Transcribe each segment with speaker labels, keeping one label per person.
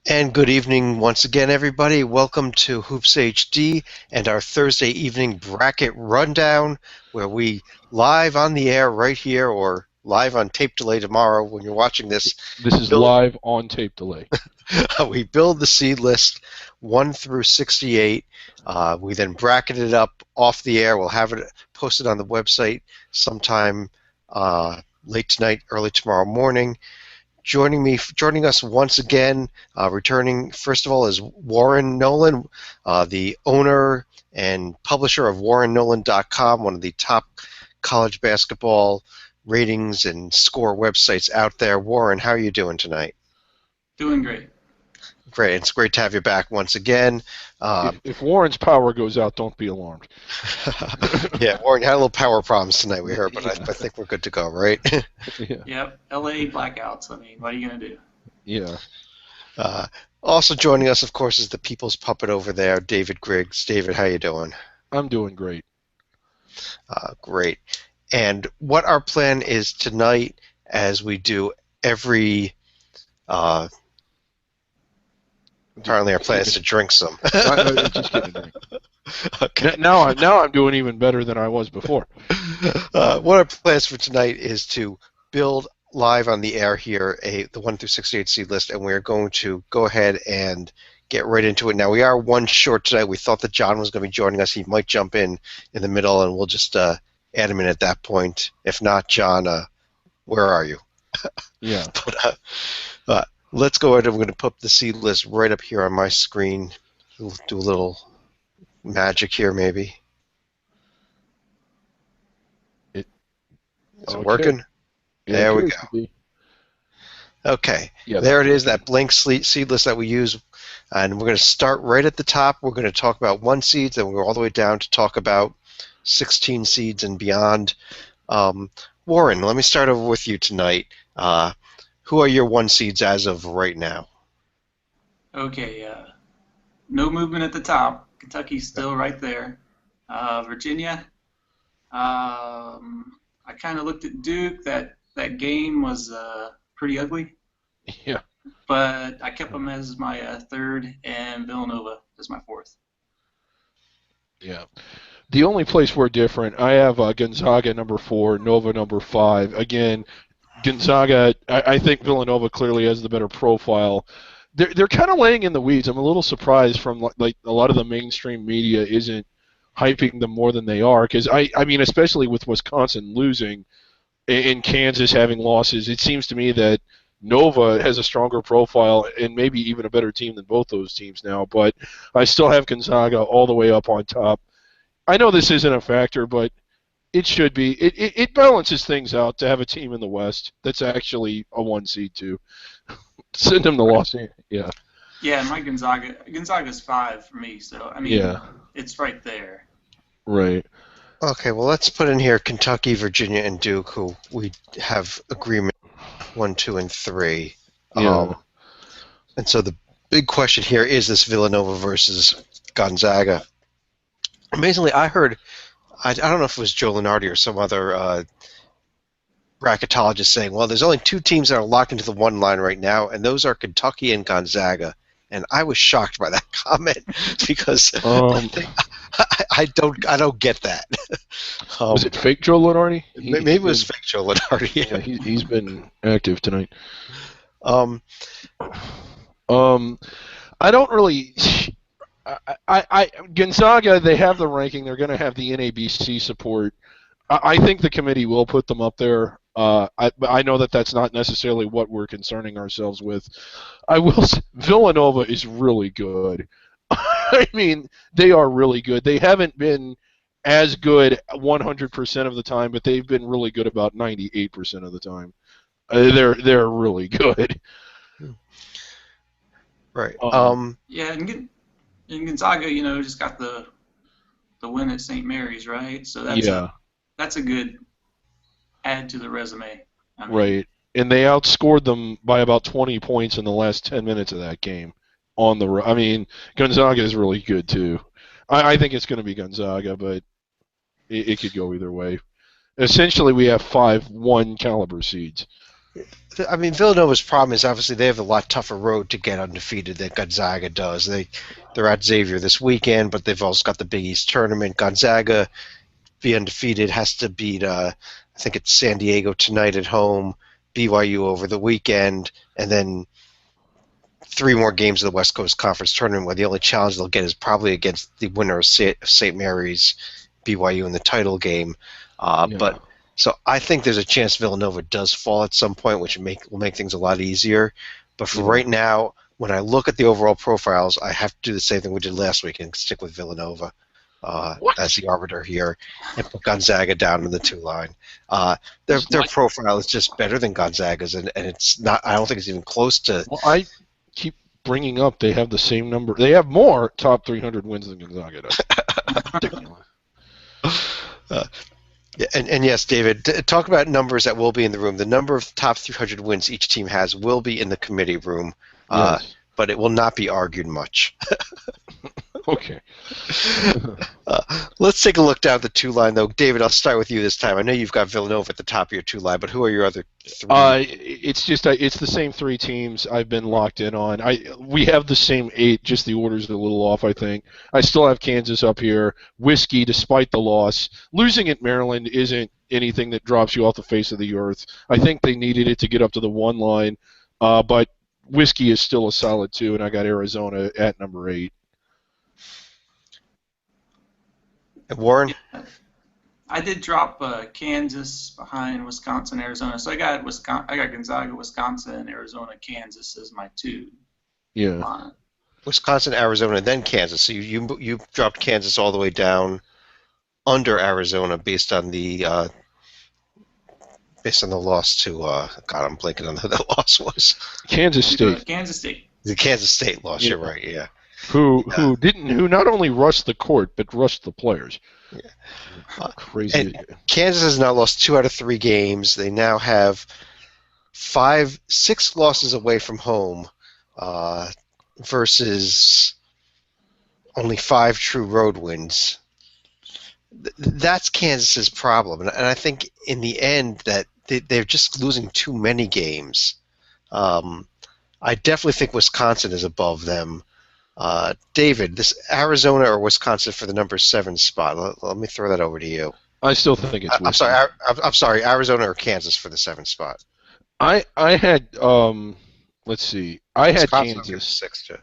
Speaker 1: And good evening once again, everybody. Welcome to Hoops HD and our Thursday evening bracket rundown, where we live on the air right here or live on tape delay tomorrow when you're watching this.
Speaker 2: This is
Speaker 1: Build,
Speaker 2: live on tape delay.
Speaker 1: we build the seed list 1 through 68. We then bracket it up off the air. We'll have it posted on the website sometime late tonight, early tomorrow morning. Joining us once again, returning first of all is Warren Nolan, the owner and publisher of WarrenNolan.com, one of the top college basketball ratings and score websites out there. Warren, how are you doing tonight?
Speaker 3: Doing great.
Speaker 1: Great. It's great to have you back once again.
Speaker 2: If Warren's power goes out, don't be alarmed.
Speaker 1: Yeah, Warren, you had a little power problems tonight, we heard, but I think we're good to go, right?
Speaker 2: Yeah.
Speaker 3: Yep. LA blackouts. I mean, what are you going to do?
Speaker 2: Yeah.
Speaker 1: Also joining us, of course, is the people's puppet over there, David Griggs. David, how you doing?
Speaker 2: I'm doing great.
Speaker 1: Great. And what our plan is tonight, as we do every... apparently our plan is to drink some.
Speaker 2: Just kidding.
Speaker 1: Okay.
Speaker 2: Now I'm doing even better than I was before.
Speaker 1: What our plans for tonight is to build live on the air here the 1 through 68 seed list, and we're going to go ahead and get right into it. Now, we are one short today. We thought that John was going to be joining us. He might jump in the middle, and we'll just add him in at that point. If not, John, where are you?
Speaker 2: Yeah.
Speaker 1: But let's go ahead and we're going to put the seed list right up here on my screen. We'll do a little magic here, maybe. Is it working?
Speaker 2: Yeah,
Speaker 1: there we go. Okay, yeah, there it is, that blank seed list that we use. And we're going to start right at the top. We're going to talk about 1 seeds, then we'll go all the way down to talk about 16 seeds and beyond. Warren, let me start over with you tonight. Who are your 1 seeds as of right now?
Speaker 3: Okay. No movement at the top. Kentucky's still right there. Virginia. I kind of looked at Duke. That game was pretty ugly.
Speaker 2: Yeah.
Speaker 3: But I kept them as my 3rd, and Villanova as my 4th.
Speaker 2: Yeah. The only place we're different, I have Gonzaga number 4, Nova number 5. Again, Gonzaga, I think Villanova clearly has the better profile. They're kind of laying in the weeds. I'm a little surprised from like a lot of the mainstream media isn't hyping them more than they are, because I mean, especially with Wisconsin losing and Kansas having losses, it seems to me that Nova has a stronger profile and maybe even a better team than both those teams now. But I still have Gonzaga all the way up on top. I know this isn't a factor, but it should be. It balances things out to have a team in the West that's actually a 1 seed too. Send them to Los Angeles. Yeah.
Speaker 3: Yeah, my Gonzaga's 5 for me. So I mean, It's right there.
Speaker 2: Right.
Speaker 1: Okay, well, let's put in here Kentucky, Virginia, and Duke, who we have agreement 1, 2, and 3.
Speaker 2: Yeah.
Speaker 1: And so the big question here is this Villanova versus Gonzaga. Amazingly, I heard, I don't know if it was Joe Lunardi or some other bracketologist saying, well, there's only 2 teams that are locked into the 1 line right now, and those are Kentucky and Gonzaga. And I was shocked by that comment because I don't get that.
Speaker 2: Was it fake Joe Lunardi?
Speaker 1: Maybe it was fake Joe Lunardi.
Speaker 2: Yeah, he's been active tonight. I don't really. Gonzaga, they have the ranking. They're going to have the NABC support. I think the committee will put them up there. I know that that's not necessarily what we're concerning ourselves with. I will say, Villanova is really good. I mean, they are really good. They haven't been as good 100% of the time, but they've been really good about 98% of the time. They're really good.
Speaker 1: Right.
Speaker 3: Yeah, and Gonzaga, just got the win at St. Mary's, right? So that's a good add to the resume. I mean,
Speaker 2: right. And they outscored them by about 20 points in the last 10 minutes of that game. I mean, Gonzaga is really good too. I think it's going to be Gonzaga, but it could go either way. Essentially, we have 5 1 caliber seeds.
Speaker 1: I mean, Villanova's problem is obviously they have a lot tougher road to get undefeated than Gonzaga does. They're at Xavier this weekend, but they've also got the Big East tournament. Gonzaga, be undefeated, has to beat I think it's San Diego tonight at home, BYU over the weekend, and then 3 more games of the West Coast Conference tournament where the only challenge they'll get is probably against the winner of St. Mary's, BYU in the title game. But so I think there's a chance Villanova does fall at some point, which will make things a lot easier. But for right now, when I look at the overall profiles, I have to do the same thing we did last week and stick with Villanova as the arbiter here and put Gonzaga down in the 2 line. Their profile is just better than Gonzaga's, and it's not. I don't think it's even close to.
Speaker 2: Well, I keep bringing up they have the same number. They have more top 300 wins than Gonzaga does. Ridiculous.
Speaker 1: And yes, David, talk about numbers that will be in the room. The number of top 300 wins each team has will be in the committee room, but it will not be argued much.
Speaker 2: Okay.
Speaker 1: Let's take a look down at the 2 line, though. David, I'll start with you this time. I know you've got Villanova at the top of your 2 line, but who are your other 3?
Speaker 2: It's the same 3 teams I've been locked in on. We have the same 8, just the order's a little off, I think. I still have Kansas up here. Whiskey, despite the loss. Losing at Maryland isn't anything that drops you off the face of the earth. I think they needed it to get up to the 1 line, but Whiskey is still a solid 2, and I got Arizona at number 8.
Speaker 1: And Warren?
Speaker 3: I did drop Kansas behind Wisconsin, Arizona. So I got Gonzaga, Wisconsin, Arizona, Kansas as my 2.
Speaker 2: Yeah.
Speaker 1: Wisconsin, Arizona, then Kansas. So you dropped Kansas all the way down under Arizona based on the loss to God, I'm blanking on who that loss was.
Speaker 2: Kansas State.
Speaker 3: Kansas State.
Speaker 1: The Kansas State loss. Yeah. You're right. Yeah.
Speaker 2: Who not only rushed the court but rushed the players. Yeah. Crazy.
Speaker 1: And Kansas has now lost 2 out of 3 games. They now have 6 losses away from home, versus only 5 true road wins. That's Kansas's problem, and I think in the end that they're just losing too many games. I definitely think Wisconsin is above them. David, this Arizona or Wisconsin for the number 7 spot? Let me throw that over to you.
Speaker 2: I still think it's Wisconsin.
Speaker 1: I'm sorry, Arizona or Kansas for the 7 spot?
Speaker 2: I had let's see. I had
Speaker 1: Wisconsin
Speaker 2: Kansas
Speaker 1: 6 too.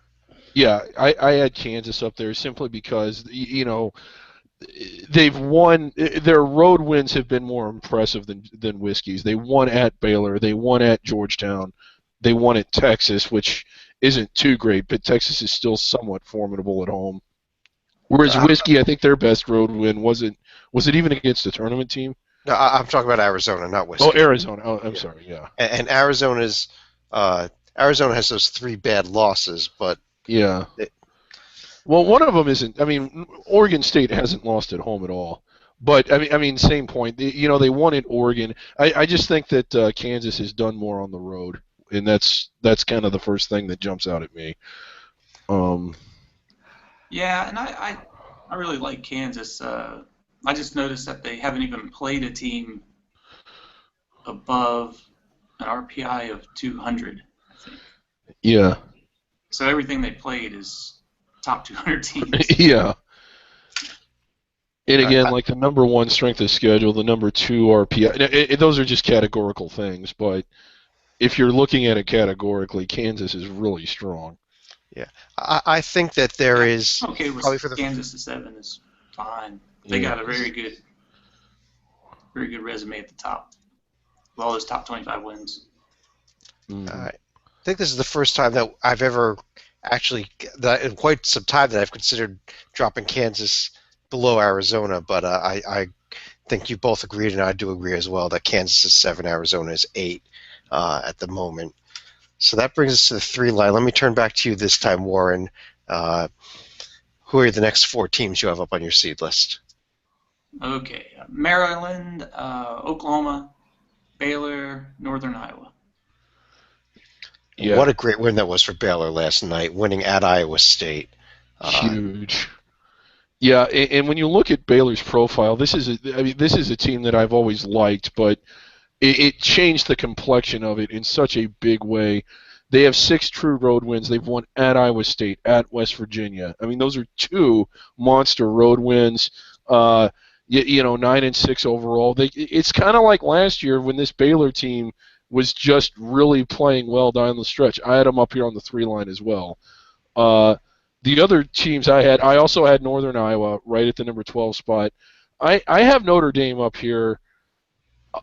Speaker 2: Yeah, I had Kansas up there simply because they've won. Their road wins have been more impressive than Whiskey's. They won at Baylor. They won at Georgetown. They won at Texas, which isn't too great, but Texas is still somewhat formidable at home. Whereas Whiskey, I think their best road win was it even against a tournament team?
Speaker 1: No, I'm talking about Arizona, not Whiskey.
Speaker 2: Oh, Arizona. Oh, I'm sorry. Yeah.
Speaker 1: And Arizona has those 3 bad losses, but
Speaker 2: yeah. Well, one of them isn't. I mean, Oregon State hasn't lost at home at all. But I mean, same point. They won at Oregon. I just think that Kansas has done more on the road, and that's kind of the first thing that jumps out at me.
Speaker 3: Yeah, and I really like Kansas. I just noticed that they haven't even played a team above an RPI of 200, I think.
Speaker 2: Yeah.
Speaker 3: So everything they played is top 200 teams.
Speaker 2: Yeah. And again, like the number 1 strength of schedule, the number 2 RPI, those are just categorical things, but if you're looking at it categorically, Kansas is really strong.
Speaker 1: Yeah. I think that there is...
Speaker 3: Okay,
Speaker 1: probably for the
Speaker 3: Kansas to 7 is fine. They got a very good resume at the top. With all those top 25 wins.
Speaker 1: I think this is the first time that I've ever actually, in quite some time, that I've considered dropping Kansas below Arizona, but I think you both agreed, and I do agree as well, that Kansas is 7, Arizona is 8 at the moment. So that brings us to the 3 line. Let me turn back to you this time, Warren. Who are the next 4 teams you have up on your seed list?
Speaker 3: Okay, Maryland, Oklahoma, Baylor, Northern Iowa.
Speaker 1: Yeah. What a great win that was for Baylor last night, winning at Iowa State.
Speaker 2: Huge. Yeah, and when you look at Baylor's profile, this is a team that I've always liked, but it changed the complexion of it in such a big way. They have 6 true road wins. They've won at Iowa State, at West Virginia. I mean, those are 2 monster road wins. 9-6 overall. It's kind of like last year when this Baylor team was just really playing well down the stretch. I had them up here on the 3 line as well. The other teams I also had Northern Iowa right at the number 12 spot. I have Notre Dame up here.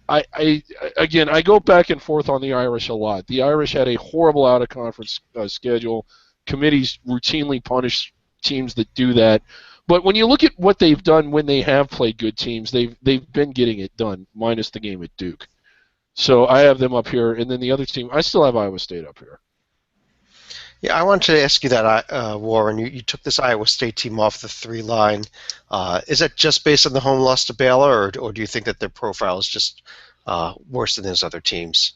Speaker 2: Again, I go back and forth on the Irish a lot. The Irish had a horrible out-of-conference schedule. Committees routinely punish teams that do that. But when you look at what they've done when they have played good teams, they've been getting it done, minus the game at Duke. So I have them up here, and then the other team, I still have Iowa State up here.
Speaker 1: Yeah, I wanted to ask you that, Warren. You took this Iowa State team off the 3 line. Is that just based on the home loss to Baylor, or do you think that their profile is just worse than those other teams?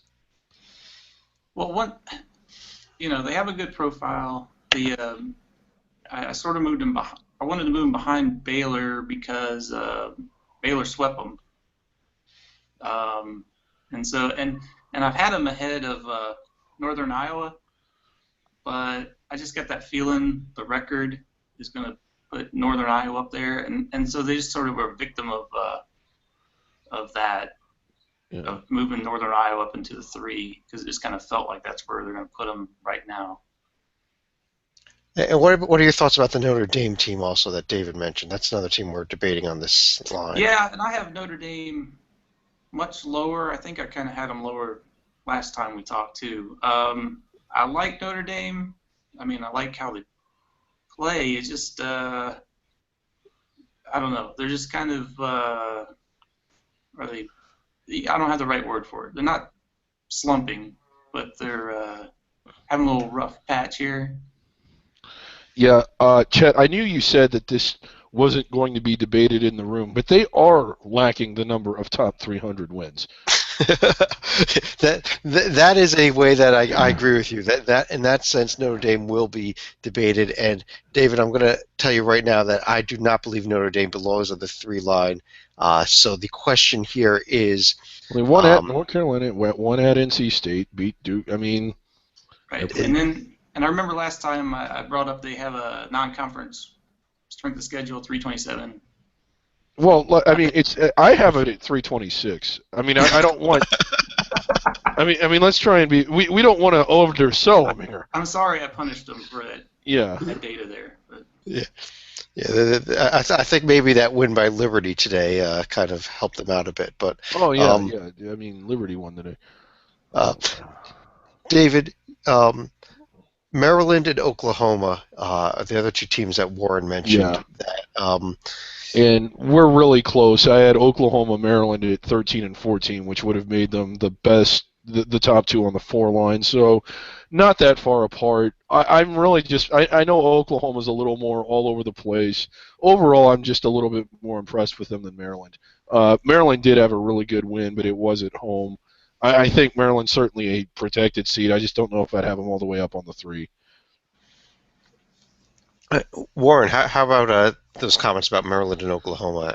Speaker 3: Well, they have a good profile. I sort of moved them behind. I wanted to move them behind Baylor because Baylor swept them. And I've had them ahead of Northern Iowa. But I just got that feeling the record is going to put Northern Iowa up there, and so they just sort of were a victim of that, of moving Northern Iowa up into the 3, because it just kind of felt like that's where they're going to put them right now.
Speaker 1: And what are your thoughts about the Notre Dame team also that David mentioned? That's another team we're debating on this line.
Speaker 3: Yeah, and I have Notre Dame much lower. I think I kind of had them lower last time we talked too. I like Notre Dame. I mean, I like how they play. It's just, I don't know. They're just kind of, I don't have the right word for it. They're not slumping, but they're having a little rough patch here.
Speaker 2: Yeah, Chet, I knew you said that this wasn't going to be debated in the room, but they are lacking the number of top 300 wins.
Speaker 1: that is a way that I agree with you. That in that sense, Notre Dame will be debated. And David, I'm going to tell you right now that I do not believe Notre Dame belongs on the 3 line. So the question here is,
Speaker 2: one at North Carolina, one at NC State, beat Duke. I mean,
Speaker 3: right. And I remember last time I brought up they have a non-conference strength of schedule 327.
Speaker 2: Well, I mean, I have it at 326. I mean, I don't want. I mean, let's try and be. We don't want to oversell them here.
Speaker 3: I'm sorry, I punished them for that.
Speaker 2: Yeah.
Speaker 3: That data there. But.
Speaker 1: Yeah. I think maybe that win by Liberty today kind of helped them out a bit. But
Speaker 2: yeah. I mean, Liberty won today.
Speaker 1: David, Maryland and Oklahoma are the other 2 teams that Warren mentioned.
Speaker 2: Yeah. And we're really close. I had Oklahoma, Maryland at 13 and 14, which would have made them the best, the top 2 on the 4 line. So not that far apart. I'm really just, I know Oklahoma's a little more all over the place. Overall, I'm just a little bit more impressed with them than Maryland. Maryland did have a really good win, but it was at home. I think Maryland's certainly a protected seed. I just don't know if I'd have them all the way up on the 3.
Speaker 1: Warren, how about those comments about Maryland and Oklahoma?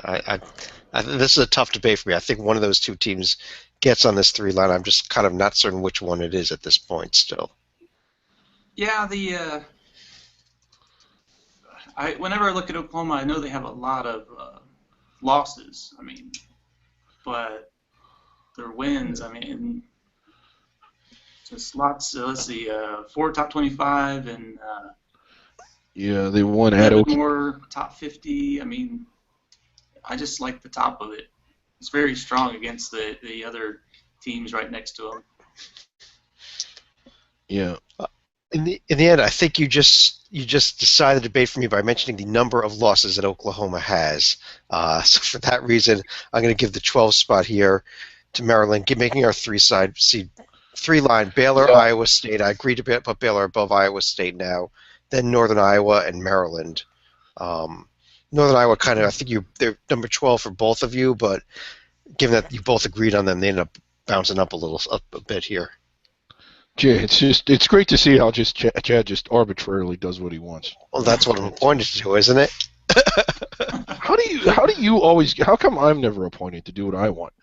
Speaker 1: This is a tough debate for me. I think one of those 2 teams gets on this 3 line. I'm just kind of not certain which one it is at this point still.
Speaker 3: Yeah, whenever I look at Oklahoma, I know they have a lot of losses. I mean, but their wins, I mean, just lots. Let's see, 4 top 25 and.
Speaker 2: Yeah, they won at Oklahoma.
Speaker 3: More top 50. I mean, I just like the top of it. It's very strong against the other teams right next to them.
Speaker 2: Yeah.
Speaker 1: In the end, I think you just decided the debate for me by mentioning the number of losses that Oklahoma has. So for that reason, I'm going to give the 12th spot here to Maryland, making our 3 line Baylor, yeah. Iowa State. I agree to put Baylor above Iowa State now. Then Northern Iowa and Maryland. Northern Iowa kind of, I think they're number 12 for both of you, but given that you both agreed on them, they ended up bouncing up a bit here.
Speaker 2: Jay, it's great to see how Chad just arbitrarily does what he wants.
Speaker 1: Well, that's what I'm appointed to do, isn't it?
Speaker 2: How come I'm never appointed to do what I want?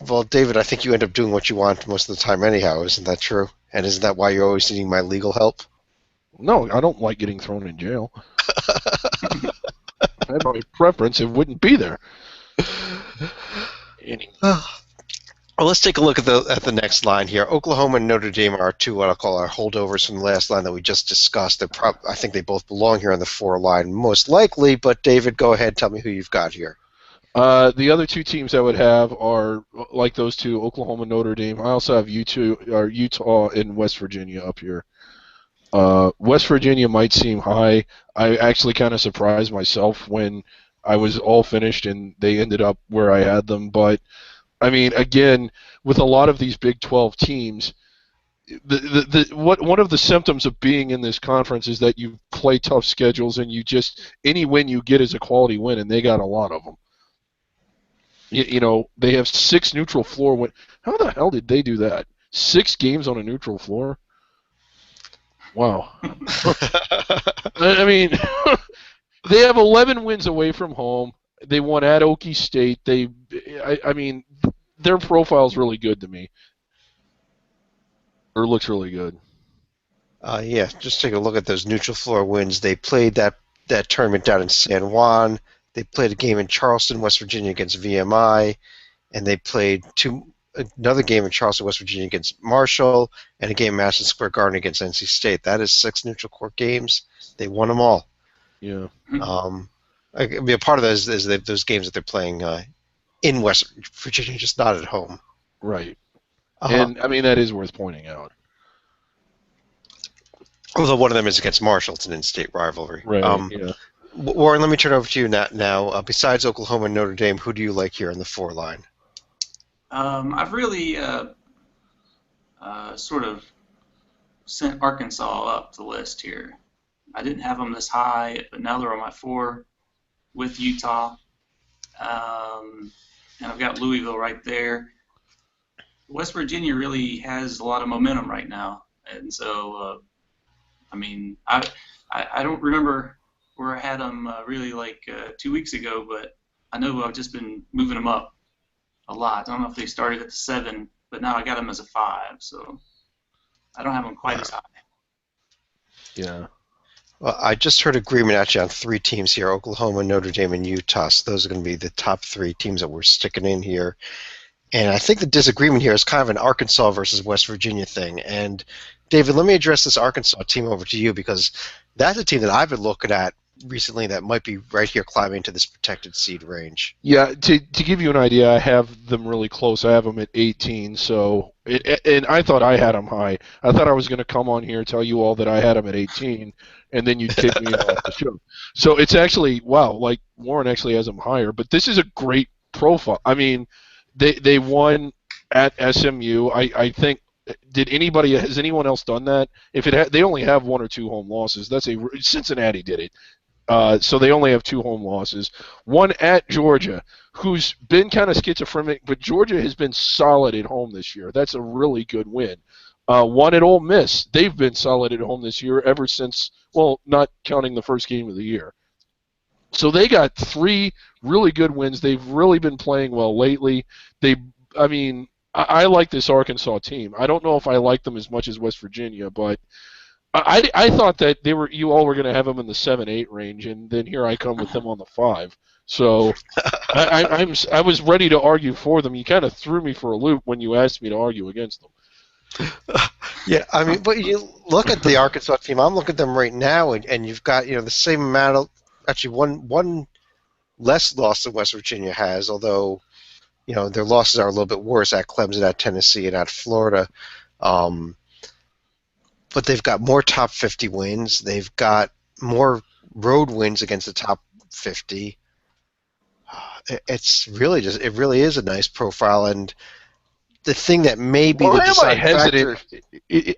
Speaker 1: Well, David, I think you end up doing what you want most of the time anyhow. Isn't that true? And isn't that why you're always needing my legal help?
Speaker 2: No, I don't like getting thrown in jail. If I had my preference, it wouldn't be there. Anyway.
Speaker 1: Well, let's take a look at the next line here. Oklahoma and Notre Dame are two what I'll call our holdovers from the last line that we just discussed. I think they both belong here on the 4 line, most likely. But David, go ahead, tell me who you've got here.
Speaker 2: The other two teams I would have are like those two, Oklahoma, Notre Dame. I also have Utah and West Virginia up here. West Virginia might seem high. I actually kind of surprised myself when I was all finished and they ended up where I had them. But I mean, again, with a lot of these Big 12 teams, one of the symptoms of being in this conference is that you play tough schedules and any win you get is a quality win, and they got a lot of them. They have 6 neutral floor win. How the hell did they do that? 6 games on a neutral floor? Wow. I mean, they have 11 wins away from home. They won at Okie State. I mean, their profile's really good to me. Or looks really good.
Speaker 1: Yeah, just take a look at those neutral floor wins. They played that tournament down in San Juan. They played a game in Charleston, West Virginia against VMI, and they played another game in Charleston, West Virginia against Marshall, and a game in Madison Square Garden against NC State. That is 6 neutral court games. They won them all.
Speaker 2: Yeah.
Speaker 1: I mean, a part of that is those games that they're playing in West Virginia, just not at home.
Speaker 2: Right. And, I mean, that is worth pointing out.
Speaker 1: Although one of them is against Marshall. It's an in-state rivalry.
Speaker 2: Right, yeah.
Speaker 1: Warren, let me turn over to you now. Besides Oklahoma and Notre Dame, who do you like here in the 4 line?
Speaker 3: I've really sort of sent Arkansas up the list here. I didn't have them this high, but now they're on my 4 with Utah. And I've got Louisville right there. West Virginia really has a lot of momentum right now. And so, I mean, I don't remember where I had them really like 2 weeks ago, but I know I've just been moving them up a lot. I don't know if they started at the 7, but now I got them as a 5, so I don't have them quite as high.
Speaker 2: Yeah.
Speaker 1: Well, I just heard agreement actually on 3 teams here, Oklahoma, Notre Dame, and Utah. So those are going to be the top 3 teams that we're sticking in here. And I think the disagreement here is kind of an Arkansas versus West Virginia thing. And, David, let me address this Arkansas team over to you because that's a team that I've been looking at recently that might be right here climbing into this protected seed range.
Speaker 2: Yeah, to give you an idea, I have them really close. I have them at 18, and I thought I had them high. I thought I was going to come on here and tell you all that I had them at 18, and then you'd kick me off the show. So it's actually, wow, like Warren actually has them higher, but this is a great profile. I mean, they won at SMU. I think, has anyone else done that? They only have 1 or 2 home losses. Cincinnati did it. So they only have 2 home losses. One at Georgia, who's been kind of schizophrenic, but Georgia has been solid at home this year. That's a really good win. One at Ole Miss. They've been solid at home this year ever since, well, not counting the first game of the year. So they got 3 really good wins. They've really been playing well lately. I like this Arkansas team. I don't know if I like them as much as West Virginia, but I thought that you all were going to have them in the 7-8 range, and then here I come with them on the 5. So I was ready to argue for them. You kind of threw me for a loop when you asked me to argue against them.
Speaker 1: Yeah, I mean, but you look at the Arkansas team. I'm looking at them right now, and you've got the same amount of actually one less loss than West Virginia has, although their losses are a little bit worse at Clemson, at Tennessee, and at Florida. But they've got more top 50 wins. They've got more road wins against the top 50. It really is a nice profile. And the thing that may be the deciding factor.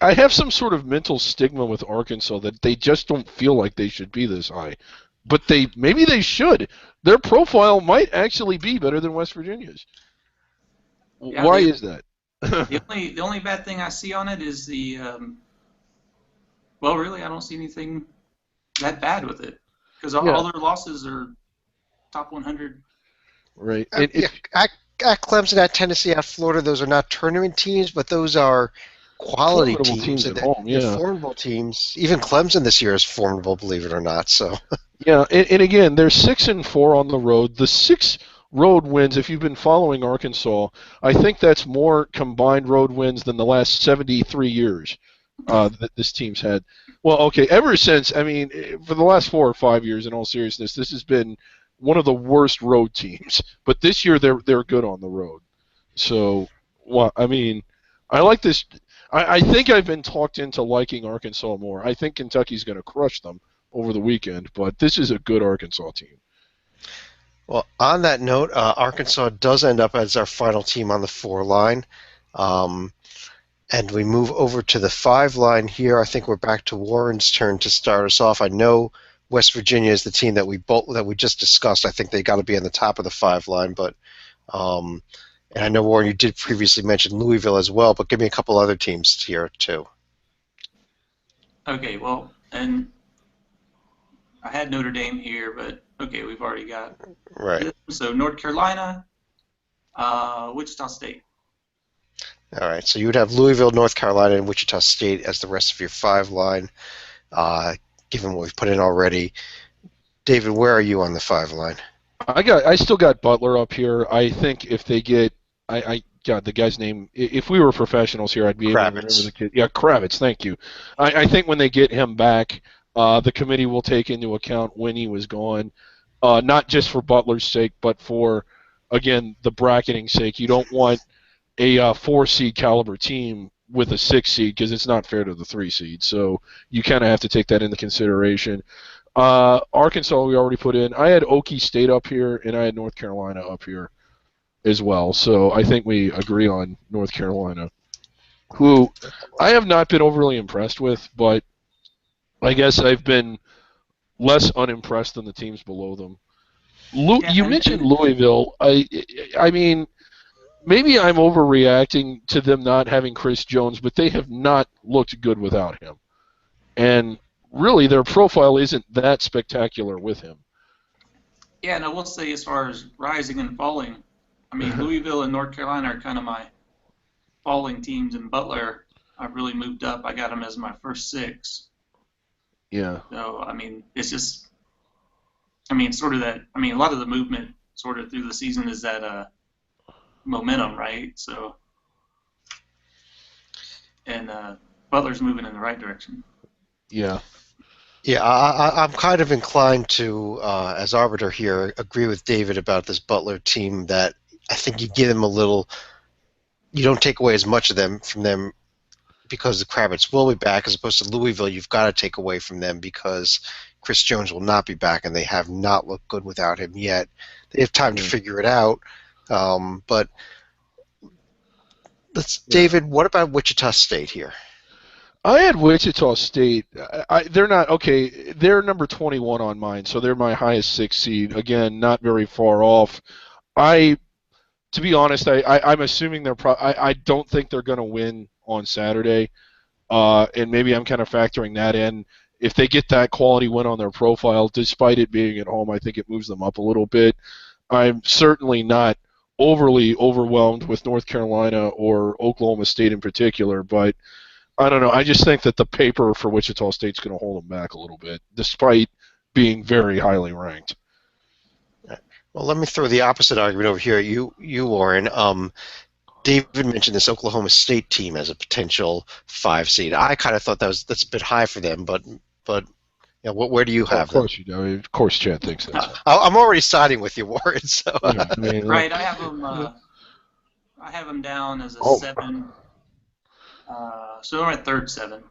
Speaker 2: I have some sort of mental stigma with Arkansas that they just don't feel like they should be this high. But maybe they should. Their profile might actually be better than West Virginia's.
Speaker 3: Yeah,
Speaker 2: Why is that?
Speaker 3: The only bad thing I see on it is well, really, I don't see anything that bad with it because all their losses are top 100.
Speaker 2: Right.
Speaker 1: at Clemson, at Tennessee, at Florida, those are not tournament teams, but those are quality
Speaker 2: Formidable
Speaker 1: teams.
Speaker 2: teams
Speaker 1: And
Speaker 2: at home,
Speaker 1: they're
Speaker 2: yeah.
Speaker 1: formidable teams. Even Clemson this year is formidable, believe it or not. So
Speaker 2: Yeah, and again, they're 6-4 on the road. The 6 road wins, if you've been following Arkansas, I think that's more combined road wins than the last 73 years that this team's had. Well, okay, ever since, I mean, for the last 4 or 5 years, in all seriousness, this has been one of the worst road teams. But this year, they're good on the road. So, well, I mean, I like this. I think I've been talked into liking Arkansas more. I think Kentucky's going to crush them over the weekend, but this is a good Arkansas team.
Speaker 1: well, on that note, Arkansas does end up as our final team on the 4 line. And we move over to the 5 line here. I think we're back to Warren's turn to start us off. I know West Virginia is the team that we just discussed. I think they got to be on the top of the 5 line, but and I know, Warren, you did previously mention Louisville as well, but give me a couple other teams here too.
Speaker 3: Okay, well, and I had Notre Dame here, but okay, we've already got
Speaker 1: Right.
Speaker 3: So North Carolina, Wichita State.
Speaker 1: All right. So you would have Louisville, North Carolina, and Wichita State as the rest of your 5 line, given what we've put in already. David, where are you on the 5 line?
Speaker 2: I still got Butler up here. I think if they get I got the guy's name. If we were professionals here, I'd be able to remember the kid. Yeah, Kravitz. Thank you. I think when they get him back, the committee will take into account when he was gone, not just for Butler's sake, but for, again, the bracketing sake. You don't want a 4 seed caliber team with a 6 seed because it's not fair to the 3 seed. So you kind of have to take that into consideration. Arkansas we already put in. I had Okie State up here, and I had North Carolina up here as well. So I think we agree on North Carolina, who I have not been overly impressed with, but I guess I've been less unimpressed than the teams below them. You mentioned Louisville. I mean, maybe I'm overreacting to them not having Chris Jones, but they have not looked good without him. And really, their profile isn't that spectacular with him.
Speaker 3: Yeah, and I will say, as far as rising and falling, I mean, Louisville and North Carolina are kind of my falling teams, and Butler, I've really moved up. I got him as my first 6.
Speaker 2: Yeah.
Speaker 3: So, I mean, it's just, I mean, sort of that, I mean, a lot of the movement sort of through the season is that momentum, right? So, and Butler's moving in the right direction.
Speaker 2: Yeah.
Speaker 1: Yeah, I'm kind of inclined to, as arbiter here, agree with David about this Butler team that I think you give them a little, you don't take away as much of them from them because the Kravitz will be back, as opposed to Louisville, you've got to take away from them because Chris Jones will not be back, and they have not looked good without him yet. They have time to figure it out, but David, what about Wichita State here?
Speaker 2: I had Wichita State. They're not okay. They're number 21 on mine, so they're my highest 6 seed. Again, not very far off. To be honest, I'm assuming I don't think they're going to win on Saturday, and maybe I'm kind of factoring that in. If they get that quality win on their profile, despite it being at home, I think it moves them up a little bit. I'm certainly not overly overwhelmed with North Carolina or Oklahoma State in particular, but I don't know. I just think that the paper for Wichita State's going to hold them back a little bit, despite being very highly ranked.
Speaker 1: Well, let me throw the opposite argument over here. You Warren. David mentioned this Oklahoma State team as a potential 5 seed. I kind of thought that's a bit high for them, but you know, where do you have them?
Speaker 2: Of course you do. Of course, Chad thinks that.
Speaker 1: I'm already siding with you, Warren. So
Speaker 2: Yeah, I mean,
Speaker 3: right, I have them down as a 7. So they're my third 7.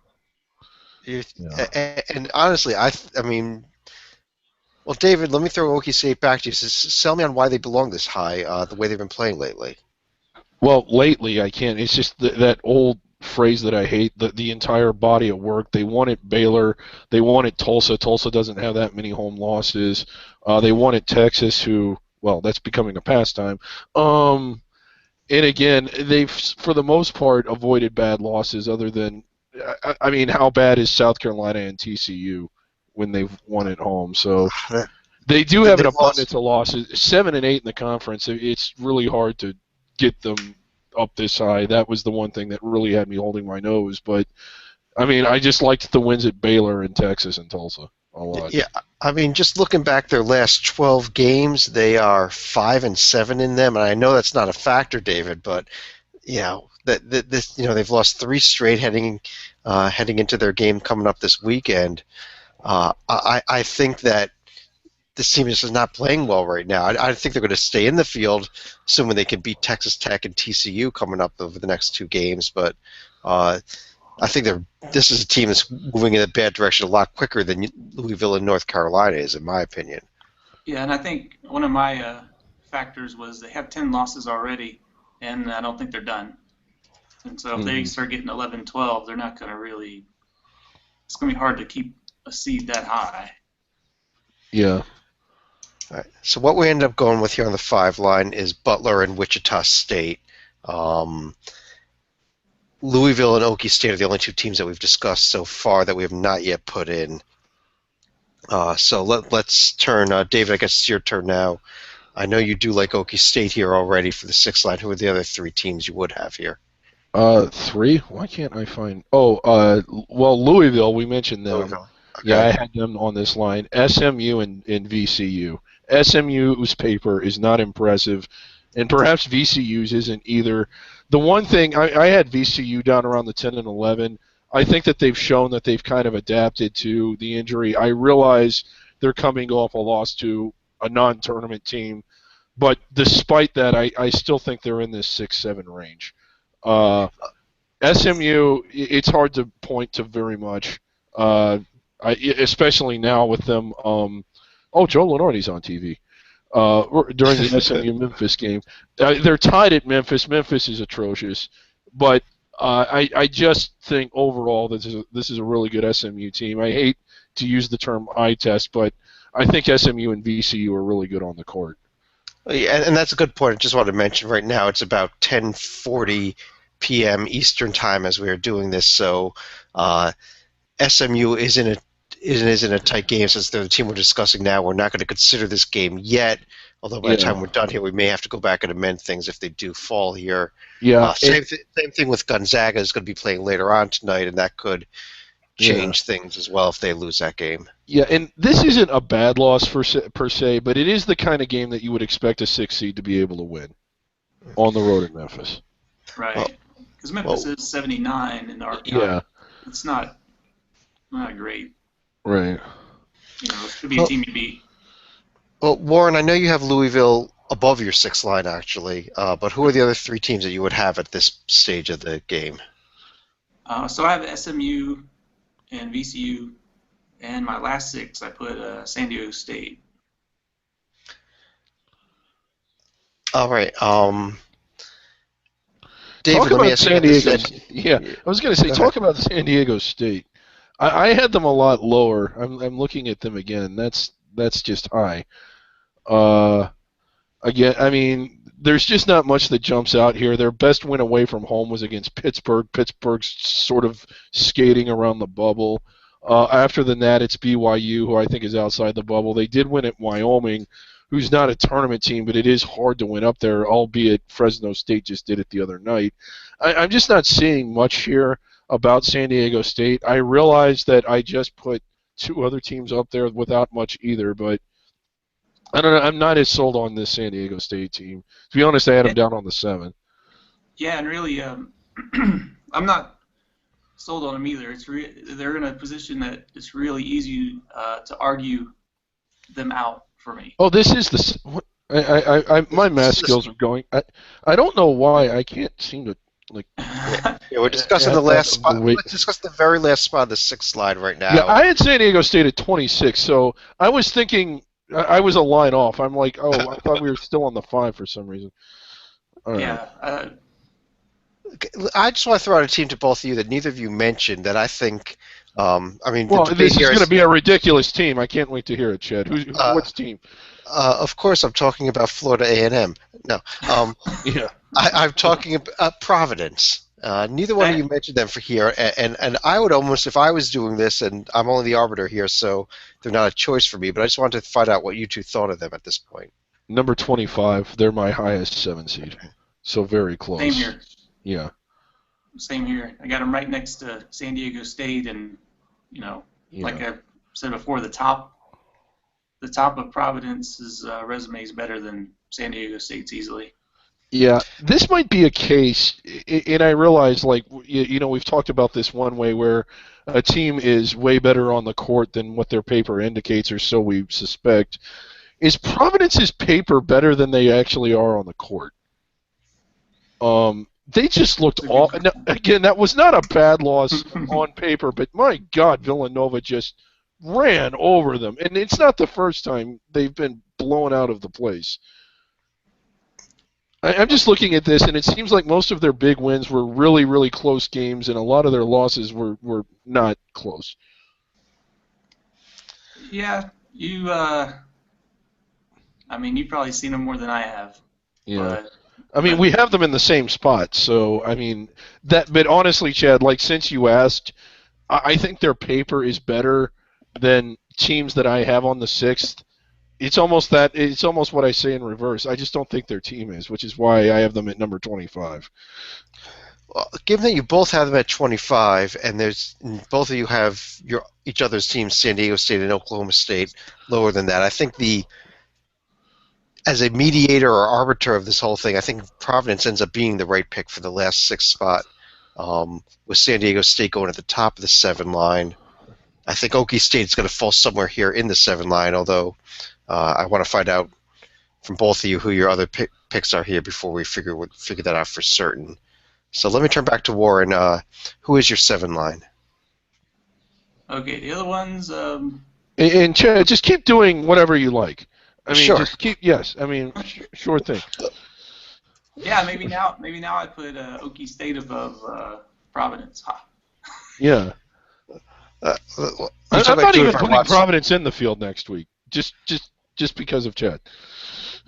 Speaker 1: And honestly, I mean, well, David, let me throw Okie State back to you. Sell me on why they belong this high, the way they've been playing lately.
Speaker 2: Well, lately I can't. It's just that old phrase that I hate, the entire body of work. They won at Baylor. They won at Tulsa. Tulsa doesn't have that many home losses. They won at Texas, who, well, that's becoming a pastime. And again, they've, for the most part, avoided bad losses other than, I mean, how bad is South Carolina and TCU when they've won at home? So They do have an
Speaker 1: They've lost.
Speaker 2: abundance of losses. 7 and 8 in the conference. It's really hard to get them up this high. That was the one thing that really had me holding my nose. But I mean, I just liked the wins at Baylor and Texas and Tulsa a lot.
Speaker 1: Yeah, I mean, just looking back their last 12 games, they are 5-7 in them, and I know that's not a factor, David, but this they've lost 3 straight heading into their game coming up this weekend. I think that this team is just not playing well right now. I think they're going to stay in the field, assuming they can beat Texas Tech and TCU coming up over the next 2 games. But I think this is a team that's moving in a bad direction a lot quicker than Louisville and North Carolina is, in my opinion.
Speaker 3: Yeah, and I think one of my factors was they have 10 losses already, and I don't think they're done. And so if they start getting 11, 12, they're not going to really – it's going to be hard to keep a seed that high.
Speaker 2: Yeah.
Speaker 1: All right. So what we end up going with here on the 5 line is Butler and Wichita State. Louisville and Okie State are the only 2 teams that we've discussed so far that we have not yet put in. So let's turn, David, I guess it's your turn now. I know you do like Okie State here already for the 6th line. Who are the other 3 teams you would have here?
Speaker 2: 3? Why can't I find... well, Louisville, we mentioned them.
Speaker 1: Louisville. Okay.
Speaker 2: Yeah, I had them on this line. SMU and VCU. SMU's paper is not impressive, and perhaps VCU's isn't either. The one thing, I had VCU down around the 10 and 11. I think that they've shown that they've kind of adapted to the injury. I realize they're coming off a loss to a non-tournament team, but despite that, I still think they're in this 6-7 range. SMU, it's hard to point to very much, especially now with them. Joe Lenardi's on TV during the SMU Memphis game. They're tied at Memphis. Memphis is atrocious, but I just think overall this is a really good SMU team. I hate to use the term eye test, but I think SMU and VCU are really good on the court.
Speaker 1: Yeah, and that's a good point. I just wanted to mention right now it's about 10:40 p.m. Eastern time as we are doing this, so SMU is in a tight game since they're the team we're discussing now. We're not going to consider this game yet, although by the time we're done here, we may have to go back and amend things if they do fall here.
Speaker 2: Yeah.
Speaker 1: Same thing with Gonzaga is going to be playing later on tonight, and that could change things as well if they lose that game.
Speaker 2: Yeah, and this isn't a bad loss per se, but it is the kind of game that you would expect a 6 seed to be able to win on the road at Memphis.
Speaker 3: Right. Because Memphis is 79 in our it's not great.
Speaker 2: Right.
Speaker 3: It should be a team you beat.
Speaker 1: Well, Warren, I know you have Louisville above your 6th line, actually, but who are the other 3 teams that you would have at this stage of the game?
Speaker 3: So I have SMU and VCU, and my last 6 I put San Diego State.
Speaker 1: All right. David,
Speaker 2: talk about San Diego. Yeah, I was going to say, talk about San Diego State. I had them a lot lower. I'm looking at them again. That's just high. Again, I mean, there's just not much that jumps out here. Their best win away from home was against Pittsburgh. Pittsburgh's sort of skating around the bubble. After that, it's BYU, who I think is outside the bubble. They did win at Wyoming, who's not a tournament team, but it is hard to win up there, albeit Fresno State just did it the other night. I'm just not seeing much here about San Diego State. I realize that I just put 2 other teams up there without much either, but I don't know. I'm not as sold on this San Diego State team. To be honest, I had them down on the 7.
Speaker 3: Yeah, and really, I'm not sold on them either. They're in a position that it's really easy to argue them out for me.
Speaker 2: Oh, this is the. My math skills are going. I don't know why I can't seem to like.
Speaker 1: Yeah, we're discussing the last spot. Let's discuss the very last spot of the 6th slide right now.
Speaker 2: Yeah, I had San Diego State at 26, so I was thinking I was a line off. I'm like, I thought we were still on the 5 for some reason. All right.
Speaker 3: Yeah.
Speaker 1: I just want to throw out a team to both of you that neither of you mentioned that I think.
Speaker 2: This is going to be a ridiculous team. I can't wait to hear it, Chad. Which team?
Speaker 1: Of course, I'm talking about Florida A&M. No.
Speaker 2: Yeah.
Speaker 1: I'm talking about Providence. Neither one of you mentioned them for here, and I would almost, if I was doing this, and I'm only the arbiter here, so they're not a choice for me, but I just wanted to find out what you two thought of them at this point.
Speaker 2: Number 25, they're my highest 7 seed, so very close.
Speaker 3: Same here.
Speaker 2: Yeah.
Speaker 3: Same here. I got them right next to San Diego State, and like I said before, the top of Providence's resume is better than San Diego State's easily.
Speaker 2: Yeah, this might be a case, and I realize, like, we've talked about this one way where a team is way better on the court than what their paper indicates, or so we suspect. Is Providence's paper better than they actually are on the court? They just looked all. Again, that was not a bad loss on paper, but my God, Villanova just ran over them, and it's not the first time they've been blown out of the place. I'm just looking at this, and it seems like most of their big wins were really, really close games, and a lot of their losses were not close.
Speaker 3: Yeah, you've probably seen them more than I have.
Speaker 2: Yeah. We have them in the same spot, so, but honestly, Chad, like, since you asked, I think their paper is better than teams that I have on the 6th. It's almost what I say in reverse. I just don't think their team is, which is why I have them at number 25.
Speaker 1: Well, given that you both have them at 25, and both of you have each other's teams, San Diego State and Oklahoma State, lower than that, I think as a mediator or arbiter of this whole thing, I think Providence ends up being the right pick for the last 6th spot, with San Diego State going at the top of the 7 line. I think Okie State is going to fall somewhere here in the 7 line, although I want to find out from both of you who your other picks are here before we figure that out for certain. So let me turn back to Warren. Who is your 7 line?
Speaker 3: Okay, the other ones.
Speaker 2: And Chad, just keep doing whatever you like.
Speaker 1: Sure.
Speaker 2: Just keep. Yes, sure thing.
Speaker 3: Yeah, maybe now I put Okie State above Providence. Huh.
Speaker 2: Yeah. I'm not even putting Providence in the field next week. Just because of Chad.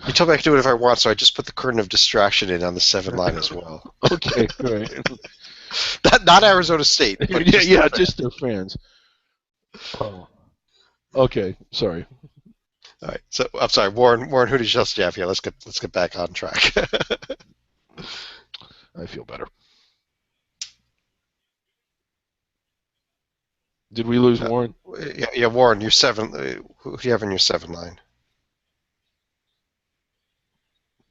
Speaker 1: You told me I could do it if I want, so I just put the curtain of distraction in on the 7 line as well.
Speaker 2: Okay, great.
Speaker 1: Not Arizona State. But
Speaker 2: just their fans. Oh. Okay, sorry.
Speaker 1: All right, so I'm sorry, Warren. Who did you have here? Let's get back on track.
Speaker 2: I feel better. Did we lose Warren?
Speaker 1: Yeah, Warren. Your 7. Who do you have in your 7 line?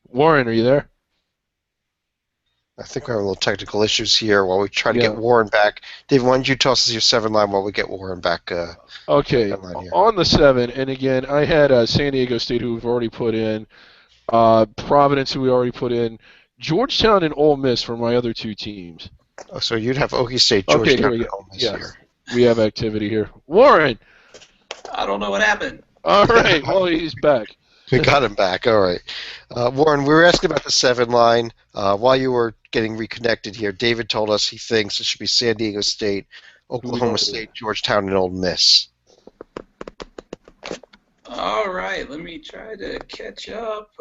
Speaker 2: Warren, are you there?
Speaker 1: I think we're having a little technical issues here while we try to get Warren back. David, why don't you toss us your 7 line while we get Warren back?
Speaker 2: Okay, on the 7, and again, I had San Diego State, who we've already put in, Providence, who we already put in, Georgetown and Ole Miss for my other 2 teams.
Speaker 1: Oh, so you'd have Okie State, Georgetown, and Ole Miss here.
Speaker 2: We have activity here. Warren!
Speaker 3: I don't know what happened.
Speaker 2: All right, well, he's back.
Speaker 1: We got him back. All right. Warren, we were asking about the 7 line. While you were getting reconnected here, David told us he thinks it should be San Diego State, Oklahoma State, Georgetown, and Ole Miss.
Speaker 3: All right. Let me try to catch up.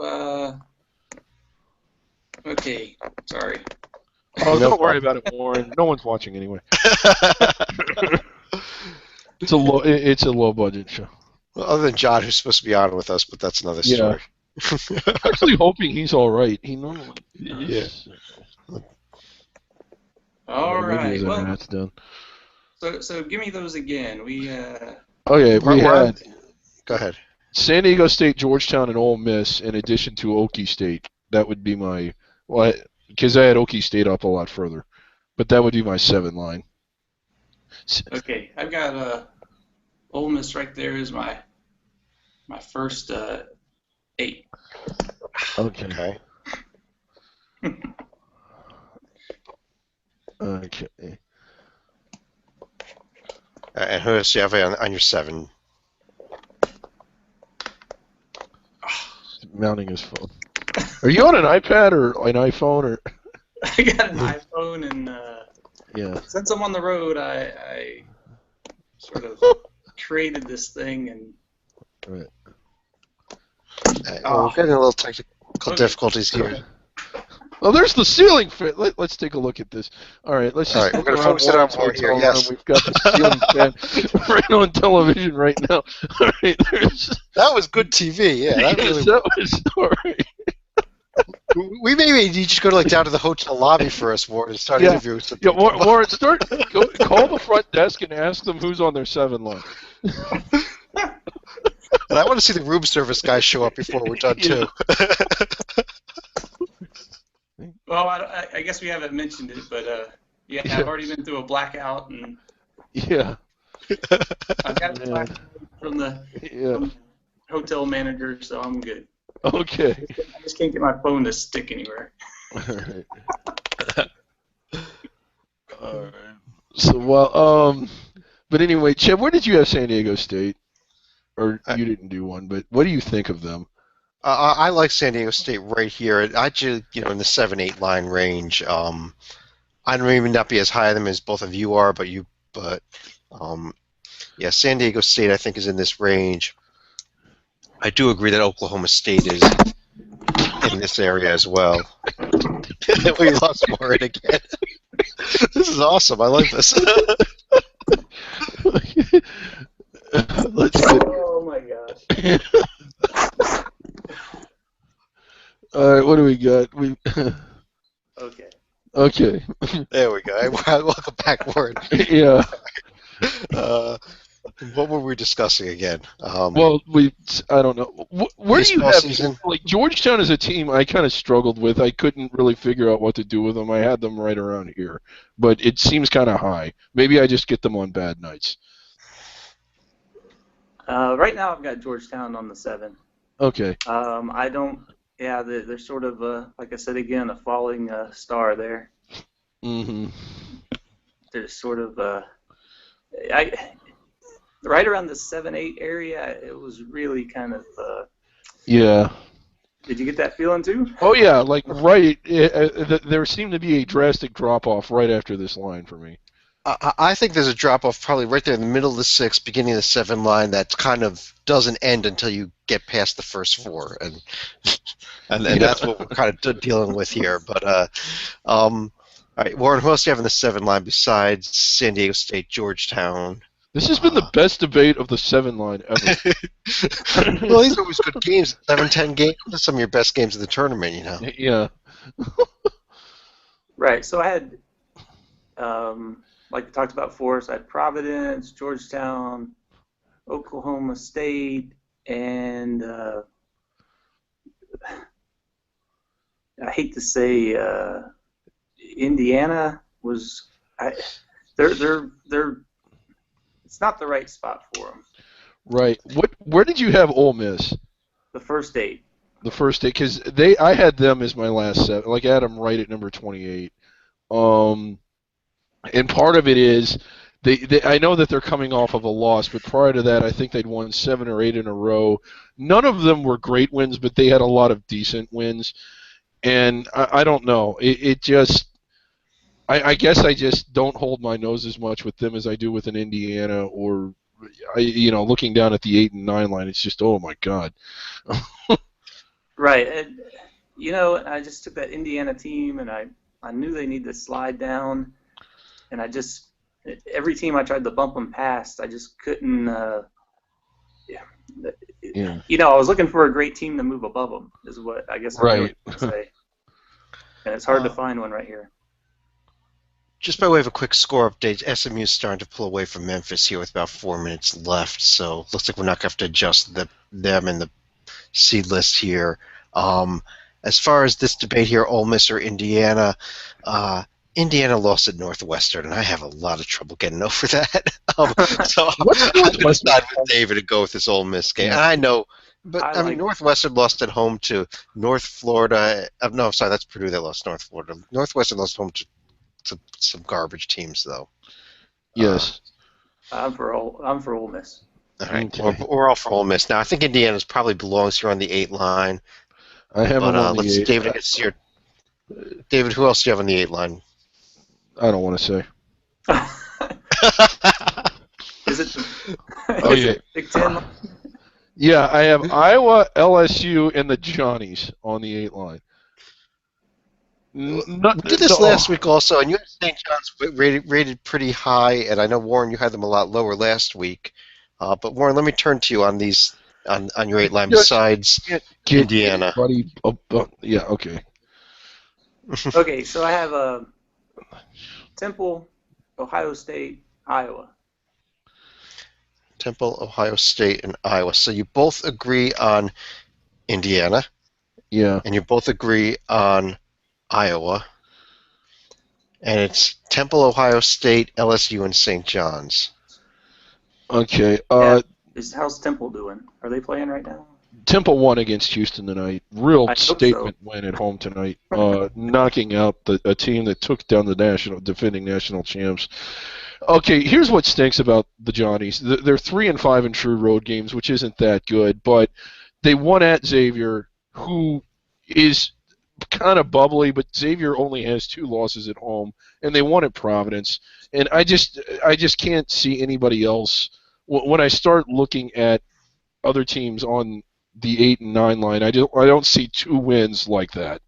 Speaker 3: Okay. Sorry.
Speaker 2: Oh, don't worry about it, Warren. No one's watching anyway. It's a low budget show.
Speaker 1: Well, other than John, who's supposed to be on with us, but that's another story.
Speaker 2: I'm actually hoping he's all right. He normally
Speaker 1: is.
Speaker 3: Yeah. All right. Well,
Speaker 2: that's done.
Speaker 3: So give me those again.
Speaker 2: Okay, we had.
Speaker 1: Go ahead.
Speaker 2: San Diego State, Georgetown, and Ole Miss, in addition to Okie State. That would be my because I had Okie State up a lot further, but that would be my 7 line.
Speaker 3: Okay, I've got Ole Miss right there is my first 8.
Speaker 2: Okay. Okay.
Speaker 1: And who else do you have on your 7?
Speaker 2: Mounting his phone. Are you on an iPad or an iPhone or?
Speaker 3: I got an iPhone, and since I'm on the road, I sort of created this thing and.
Speaker 1: We're getting a little technical difficulties here.
Speaker 2: Oh, there's the ceiling fan. Let's take a look at this. All right, let's
Speaker 1: All
Speaker 2: just
Speaker 1: right, we're
Speaker 2: look
Speaker 1: going to
Speaker 2: around
Speaker 1: focus it on
Speaker 2: Warren's
Speaker 1: Ward here.
Speaker 2: hotel room.
Speaker 1: Yes.
Speaker 2: We've got the ceiling fan right on television right now. All right, there's.
Speaker 1: That was good TV. Yeah, that
Speaker 2: Yes,
Speaker 1: really.
Speaker 2: that was all right.
Speaker 1: We maybe you just go down to the hotel lobby for us, Ward, and start
Speaker 2: Yeah.
Speaker 1: interviewing some
Speaker 2: Yeah,
Speaker 1: people.
Speaker 2: Warren, call the front desk and ask them who's on their 7 line.
Speaker 1: And I want to see the room service guys show up before we're done too.
Speaker 3: Well, I guess we haven't mentioned it, but yeah, I've already been through a blackout, and
Speaker 2: Yeah.
Speaker 3: I've got the blackout from the hotel manager, so I'm good.
Speaker 2: Okay.
Speaker 3: I just can't get my phone to stick anywhere.
Speaker 2: All right. All right. So, but anyway, Chad, where did you have San Diego State? Or you didn't do one, but what do you think of them?
Speaker 1: I like San Diego State right here. I just, in the 7-8 line range. I don't even not be as high on them as both of you are, but yeah, San Diego State I think is in this range. I do agree that Oklahoma State is in this area as well. We lost Warren again. This is awesome. I like this.
Speaker 2: Let's see.
Speaker 3: Oh my gosh.
Speaker 2: All right, what do we got?
Speaker 3: Okay.
Speaker 2: Okay.
Speaker 1: There we go. Welcome back, Warren.
Speaker 2: Yeah.
Speaker 1: What were we discussing again?
Speaker 2: Well, I don't know. Where do you have
Speaker 1: season?
Speaker 2: Like Georgetown as a team? I kind of struggled with. I couldn't really figure out what to do with them. I had them right around here, but it seems kind of high. Maybe I just get them on bad nights.
Speaker 3: Right now, I've got Georgetown on the 7.
Speaker 2: Okay.
Speaker 3: I don't. Yeah, they're sort of like I said again, a falling star there.
Speaker 2: Mm-hmm.
Speaker 3: They're sort of right around the 7-8 area. It was really kind of.
Speaker 2: Yeah.
Speaker 3: Did you get that feeling too?
Speaker 2: Oh yeah, like right. There seemed to be a drastic drop off right after this line for me.
Speaker 1: I think there's a drop off probably right there in the middle of the 6, beginning of the 7 line that kind of doesn't end until you get past the first 4, and that's what we're kind of dealing with here. But all right, Warren, who else do you have in the 7 line besides San Diego State, Georgetown?
Speaker 2: This has been the best debate of the 7 line ever.
Speaker 1: Well, these are always good games. 7-10 games. Those are some of your best games of the tournament,
Speaker 2: Yeah.
Speaker 3: Right. So I had. Like we talked about Forest, I had Providence, Georgetown, Oklahoma State, and I hate to say Indiana was. They're. It's not the right spot for them.
Speaker 2: Right. Where did you have Ole Miss?
Speaker 3: The first 8.
Speaker 2: The first 8, because I had them as my last 7. Like I had them right at number 28. And part of it is I know that they're coming off of a loss, but prior to that, I think they'd won 7 or 8 in a row. None of them were great wins, but they had a lot of decent wins. And I don't know. It just I guess I just don't hold my nose as much with them as I do with an Indiana or looking down at the 8 and 9 line. It's just, oh my God.
Speaker 3: Right. And, I just took that Indiana team, and I knew they need to slide down. And every team I tried to bump them past, I just couldn't.
Speaker 2: Yeah.
Speaker 3: I was looking for a great team to move above them, is what I guess I'm
Speaker 2: right.
Speaker 3: going to say. And it's hard to find one right here.
Speaker 1: Just by way of a quick score update, SMU is starting to pull away from Memphis here with about 4 minutes left, so looks like we're not going to have to adjust them in the seed list here. As far as this debate here, Ole Miss or Indiana, Indiana lost at Northwestern, and I have a lot of trouble getting over that. So I'm going to side with David and go with this Ole Miss game. I know, but Northwestern lost at home to North Florida. No, I'm sorry, that's Purdue that lost North Florida. Northwestern lost home to some garbage teams, though.
Speaker 2: Yes.
Speaker 3: I'm for Ole Miss.
Speaker 1: All right,
Speaker 2: Okay.
Speaker 1: we're all for Ole Miss. Now, I think Indiana probably belongs here on the 8 line.
Speaker 2: I have them on the 8.
Speaker 1: David, who else do you have on the 8 line?
Speaker 2: I don't want to say.
Speaker 3: Is it
Speaker 2: Okay.
Speaker 3: Big Ten?
Speaker 2: Yeah, I have Iowa, LSU, and the Johnnies on the 8 line.
Speaker 1: We did this last week also, and you had St. John's rated pretty high, and I know, Warren, you had them a lot lower last week. But Warren, let me turn to you on these on your 8 line besides
Speaker 2: Can't get
Speaker 1: Indiana.
Speaker 2: anybody yeah, okay.
Speaker 3: Okay, so I have Temple, Ohio State, Iowa.
Speaker 1: Temple, Ohio State, and Iowa. So you both agree on Indiana,
Speaker 2: Yeah.
Speaker 1: and you both agree on Iowa. And it's Temple, Ohio State, LSU, and St. John's.
Speaker 2: Okay.
Speaker 3: Yeah. How's Temple doing? Are they playing right now?
Speaker 2: Temple won against Houston tonight. Real
Speaker 3: I hope
Speaker 2: statement
Speaker 3: so.
Speaker 2: win at home tonight. Knocking out a team that took down the defending national champs. Okay, here's what stinks about the Johnnies. They're 3-5 in true road games, which isn't that good, but they won at Xavier, who is kind of bubbly, but Xavier only has 2 losses at home, and they won at Providence. And I just can't see anybody else. When I start looking at other teams on the 8 and 9 line, I don't see 2 wins like that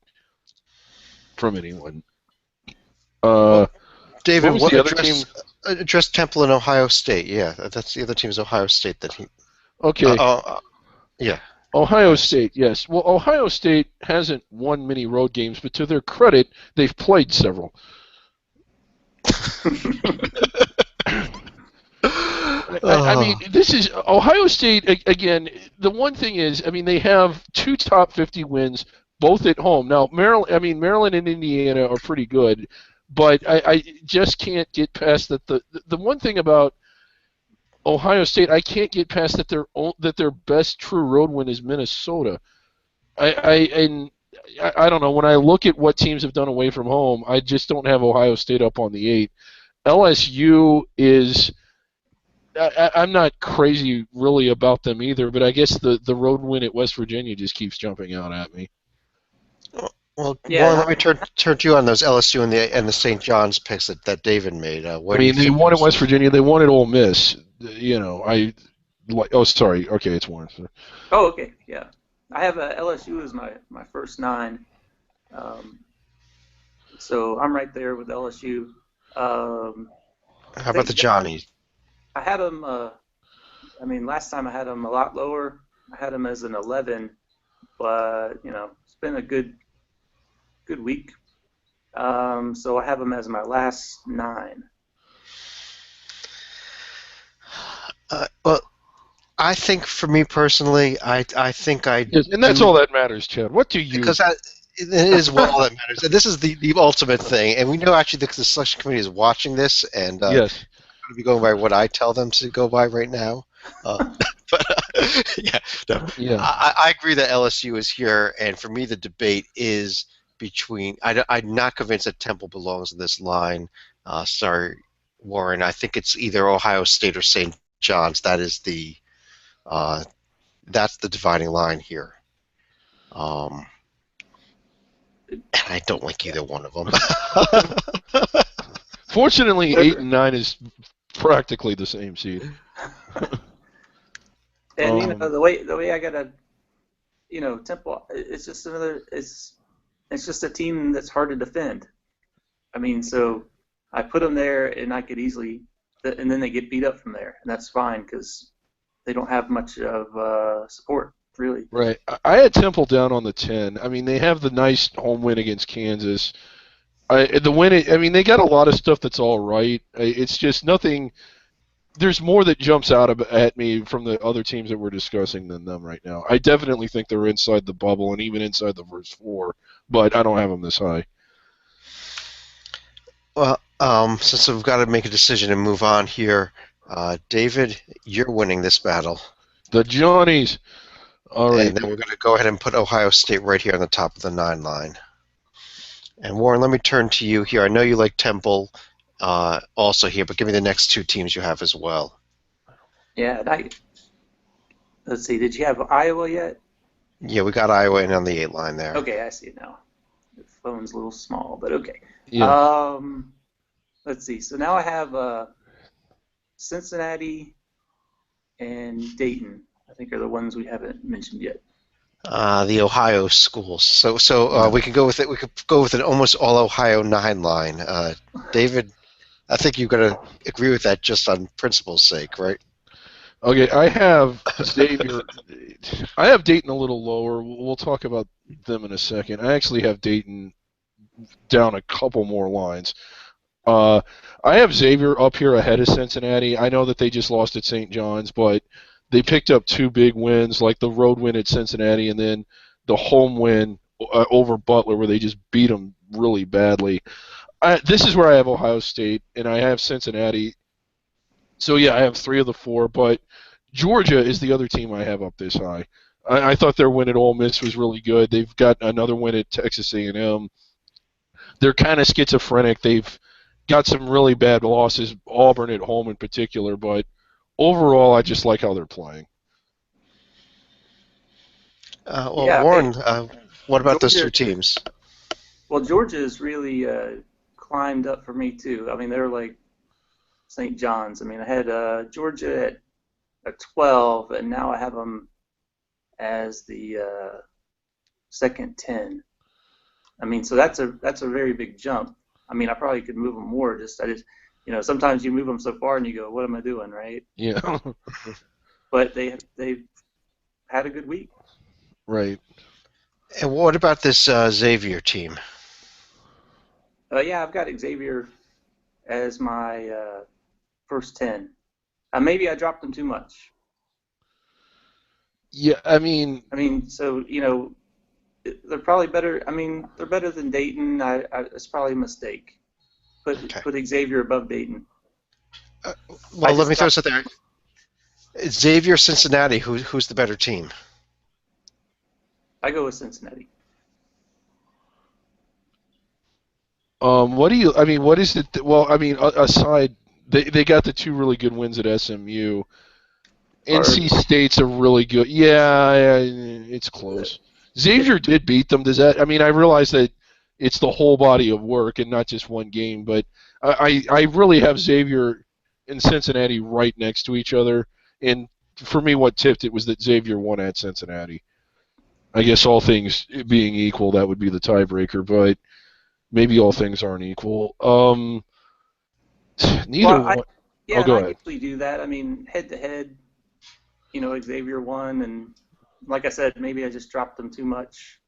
Speaker 2: from anyone.
Speaker 1: David,
Speaker 2: What was the other team?
Speaker 1: address Temple and Ohio State. Yeah, that's the other team is Ohio State that he.
Speaker 2: Okay.
Speaker 1: Yeah.
Speaker 2: Ohio State, yes. Well, Ohio State hasn't won many road games, but to their credit, they've played several. I mean, this is Ohio State again. The one thing is, I mean, they have 2 top 50 wins, both at home. Now, Maryland and Indiana are pretty good, but I just can't get past that. The one thing about Ohio State, I can't get past that their best true road win is Minnesota. I don't know. When I look at what teams have done away from home, I just don't have Ohio State up on the 8. LSU is. I'm not crazy really about them either, but I guess the road win at West Virginia just keeps jumping out at me.
Speaker 1: Well,
Speaker 3: Yeah,
Speaker 1: Warren, let me turn to you on those LSU and the St. John's picks that David made.
Speaker 2: I mean, they won at West Virginia. They won at Ole Miss. You know, oh, sorry. Okay, it's Warren.
Speaker 3: Oh, okay. Yeah, I have LSU as my first 9. So I'm right there with LSU.
Speaker 1: How about the Johnnies?
Speaker 3: I had them. I mean, last time I had them a lot lower. I had them as an 11, but it's been a good week. So I have them as my last 9.
Speaker 1: Well, I think for me personally, I think
Speaker 2: yes, and that's all that matters, Chad. What do you?
Speaker 1: Because it is all that matters. This is the ultimate thing, and we know actually the selection committee is watching this, and
Speaker 2: yes.
Speaker 1: going to be going by what I tell them to go by right now. But yeah, no,
Speaker 2: yeah.
Speaker 1: I agree that LSU is here, and for me the debate is between. I'm not convinced that Temple belongs in this line. Sorry, Warren. I think it's either Ohio State or St. John's. That is that's the dividing line here. And I don't like either one of them.
Speaker 2: Fortunately, 8 and 9 is practically the same seed.
Speaker 3: And the way I gotta, Temple. It's just it's just a team that's hard to defend. I mean, so I put them there, and I could easily, and then they get beat up from there, and that's fine because they don't have much of support, really.
Speaker 2: Right. I had Temple down on the 10. I mean, they have the nice home win against Kansas. They got a lot of stuff that's all right. It's just nothing. There's more that jumps out at me from the other teams that we're discussing than them right now. I definitely think they're inside the bubble and even inside the first 4, but I don't have them this high.
Speaker 1: Well, since we've got to make a decision and move on here, David, you're winning this battle.
Speaker 2: The Johnnies. All right.
Speaker 1: And then we're going to go ahead and put Ohio State right here on the top of the 9 line. And Warren, let me turn to you here. I know you like Temple also here, but give me the next 2 teams you have as well.
Speaker 3: Yeah, let's see. Did you have Iowa yet?
Speaker 1: Yeah, we got Iowa in on the 8 line there.
Speaker 3: Okay, I see it now. The phone's a little small, but okay.
Speaker 2: Yeah.
Speaker 3: Let's see. So now I have Cincinnati and Dayton. I think are the ones we haven't mentioned yet.
Speaker 1: The Ohio schools. So we could go with it. We could go with an almost all Ohio 9 line. David, I think you're going to agree with that just on principle's sake, right?
Speaker 2: Okay, I have Xavier. I have Dayton a little lower. We'll talk about them in a second. I actually have Dayton down a couple more lines. Uh, I have Xavier up here ahead of Cincinnati. I know that they just lost at St. John's, but they picked up two big wins, like the road win at Cincinnati and then the home win over Butler, where they just beat them really badly. This is where I have Ohio State, and I have Cincinnati. So, yeah, I have three of the four, but Georgia is the other team I have up this high. I thought their win at Ole Miss was really good. They've got another win at Texas A&M. They're kind of schizophrenic. They've got some really bad losses, Auburn at home in particular, but overall, I just like how they're playing.
Speaker 3: Yeah,
Speaker 1: Warren, what about those
Speaker 3: Georgia.
Speaker 1: two teams?
Speaker 3: Well, Georgia's really climbed up for me too. I mean, they're like St. John's. I mean, I had Georgia at a 12, and now I have them as the second 10. I mean, so that's a very big jump. I mean, I probably could move them more. Sometimes you move them so far and you go, "What am I doing?" Right?
Speaker 2: Yeah,
Speaker 3: But they've had a good week.
Speaker 2: right.
Speaker 1: And what about this Xavier team?
Speaker 3: Yeah, I've got Xavier as my first 10. Maybe I dropped them too much.
Speaker 2: Yeah, I mean,
Speaker 3: So they're probably better. I mean, they're better than Dayton. It's probably a mistake.
Speaker 1: Okay.
Speaker 3: Put Xavier above Dayton.
Speaker 1: Well, let me throw something there. Xavier, Cincinnati. Who's the better team?
Speaker 3: I go with Cincinnati.
Speaker 2: what do you? I mean, what is it? Well, I mean, aside, they got the two really good wins at SMU. NC State's a really good. Yeah, it's close. Xavier did beat them. Does that? I mean, I realize that it's the whole body of work and not just one game, but I really have Xavier and Cincinnati right next to each other. And for me, what tipped it was that Xavier won at Cincinnati. I guess all things being equal, that would be the tiebreaker, but maybe all things aren't equal. Neither
Speaker 3: Well,
Speaker 2: one.
Speaker 3: yeah,
Speaker 2: Oh,
Speaker 3: and
Speaker 2: go
Speaker 3: I
Speaker 2: ahead.
Speaker 3: usually do that. I mean, head to head, Xavier won, and like I said, maybe I just dropped them too much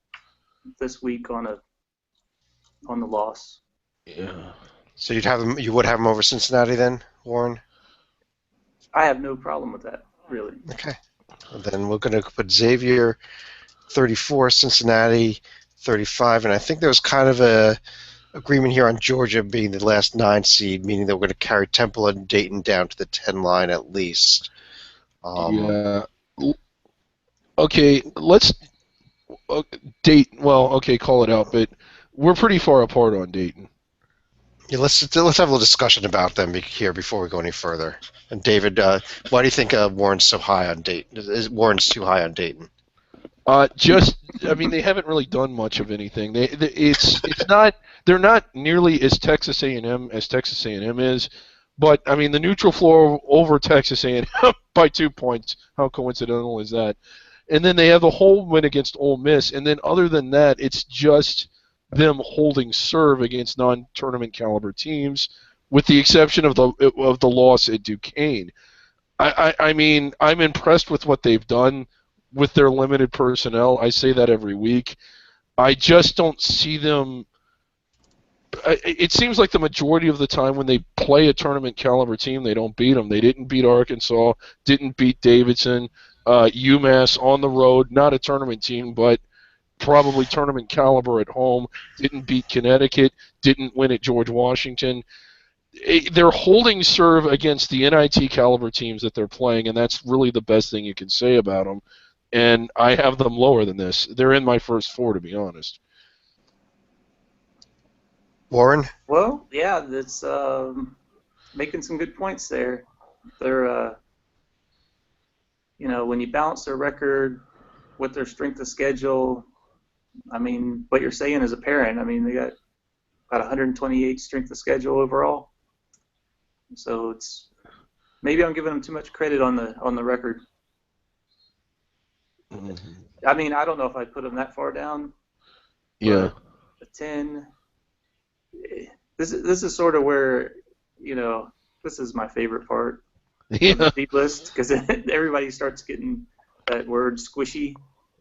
Speaker 3: this week on the loss.
Speaker 2: Yeah.
Speaker 1: So you would have them over Cincinnati then, Warren?
Speaker 3: I have no problem with that, really.
Speaker 1: Okay. Well, then we're going to put Xavier 34, Cincinnati 35, and I think there was kind of a agreement here on Georgia being the last 9 seed, meaning that we're going to carry Temple and Dayton down to the 10 line at least.
Speaker 2: Yeah. Okay, let's Dayton. Well, okay, call it out, but we're pretty far apart on Dayton.
Speaker 1: Yeah, let's have a little discussion about them here before we go any further. And David, why do you think Warren's so high on Dayton? Warren's too high on Dayton?
Speaker 2: I mean, they haven't really done much of anything. It's not. They're not nearly as Texas A&M as Texas A&M is, but I mean, the neutral floor over Texas A&M by 2 points. How coincidental is that? And then they have the whole win against Ole Miss, and then other than that, it's just them holding serve against non-tournament caliber teams, with the exception of the loss at Duquesne. I mean, I'm impressed with what they've done with their limited personnel. I say that every week. I just don't see them. It seems like the majority of the time when they play a tournament caliber team, they don't beat them. They didn't beat Arkansas, didn't beat Davidson, UMass on the road, not a tournament team, but probably tournament caliber at home, didn't beat Connecticut, didn't win at George Washington. They're holding serve against the NIT caliber teams that they're playing, and that's really the best thing you can say about them. And I have them lower than this. They're in my first 4, to be honest.
Speaker 1: Warren?
Speaker 3: Well, yeah, that's making some good points there. They're, when you balance their record with their strength of schedule, I mean, what you're saying is apparent. I mean, they got about 128 strength of schedule overall. So maybe I'm giving them too much credit on the record. I mean, I don't know if I'd put them that far down.
Speaker 2: Yeah.
Speaker 3: But a 10. This is sort of where, this is my favorite part of
Speaker 2: Yeah.
Speaker 3: the seed list because everybody starts getting that word squishy,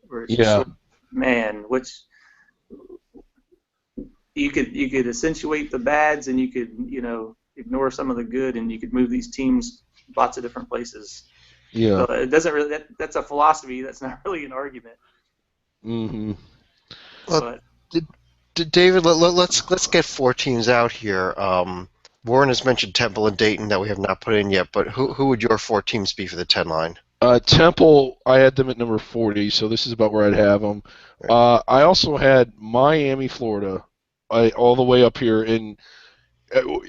Speaker 3: where it's
Speaker 2: Yeah.
Speaker 3: sort of, man, which you could accentuate the bads and you could ignore some of the good, and you could move these teams lots of different places.
Speaker 2: Yeah.
Speaker 3: So it doesn't really that's a philosophy. That's not really an argument.
Speaker 2: Mm-hmm.
Speaker 1: Well, David, let's get 4 teams out here. Warren has mentioned Temple and Dayton that we have not put in yet, but who would your 4 teams be for the 10 line?
Speaker 2: Temple, I had them at number 40, so this is about where I'd have them. I also had Miami, Florida, all the way up here. And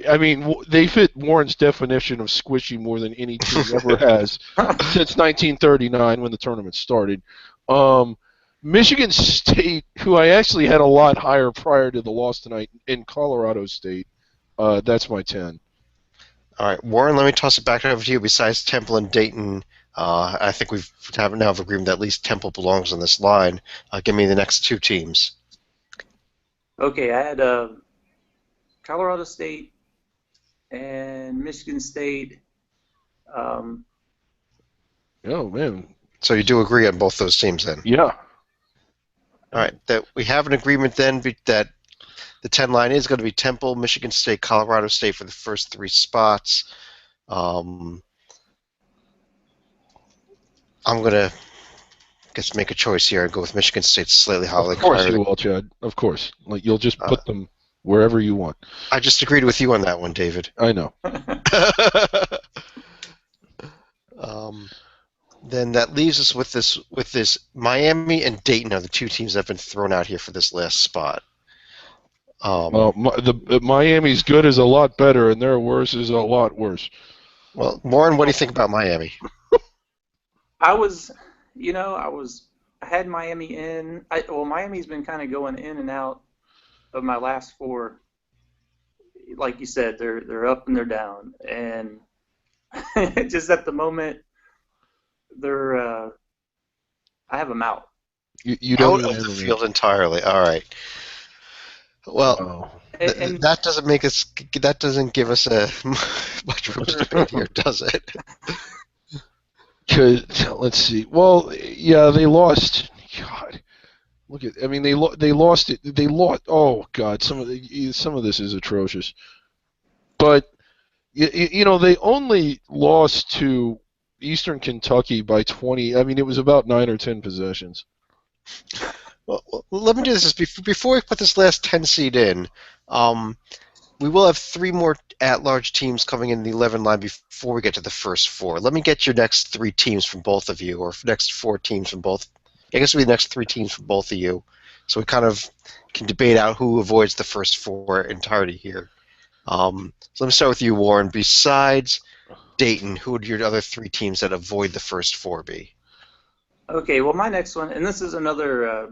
Speaker 2: I mean, they fit Warren's definition of squishy more than any team ever has since 1939 when the tournament started. Michigan State, who I actually had a lot higher prior to the loss tonight, in Colorado State. That's my 10.
Speaker 1: All right, Warren, let me toss it back over to you. Besides Temple and Dayton, I think we now have agreement that at least Temple belongs on this line. Give me the next 2 teams.
Speaker 3: Okay, I had Colorado State and Michigan State.
Speaker 2: Oh, man.
Speaker 1: So you do agree on both those teams then?
Speaker 2: Yeah.
Speaker 1: All right, that we have an agreement then that the 10 line is going to be Temple, Michigan State, Colorado State for the first 3 spots. I'm going to make a choice here and go with Michigan State slightly higher.
Speaker 2: Of course you will, Chad. Of course. Like, you'll just put them wherever you want.
Speaker 1: I just agreed with you on that one, David.
Speaker 2: I know.
Speaker 1: Then that leaves us with this Miami and Dayton are the 2 teams that have been thrown out here for this last spot.
Speaker 2: The Miami's good is a lot better, and their worse is a lot worse.
Speaker 1: Well, Warren, what do you think about Miami?
Speaker 3: I had Miami in. Miami's been kind of going in and out of my last 4. Like you said, they're up and they're down, and just at the moment, I have them out.
Speaker 2: You don't
Speaker 1: out of the field entirely. All right. Well, that doesn't make us. That doesn't give us a much room to debate here, does it?
Speaker 2: Let's see. Well, yeah, they lost. God, look at. I mean, they lost it. They lost. Oh God, some of this is atrocious. But they only lost to Eastern Kentucky by 20. I mean, it was about 9 or 10 possessions.
Speaker 1: Well, let me do this before we put this last 10 seed in. We will have 3 more at-large teams coming in the 11 line before we get to the first 4. Let me get your next 3 teams from both of you, or next 4 teams from both. I guess it'll be the next 3 teams from both of you, so we kind of can debate out who avoids the first 4 entirety here. So let me start with you, Warren. Besides Dayton, who would your other 3 teams that avoid the first 4 be?
Speaker 3: Okay, well, my next one, and this is another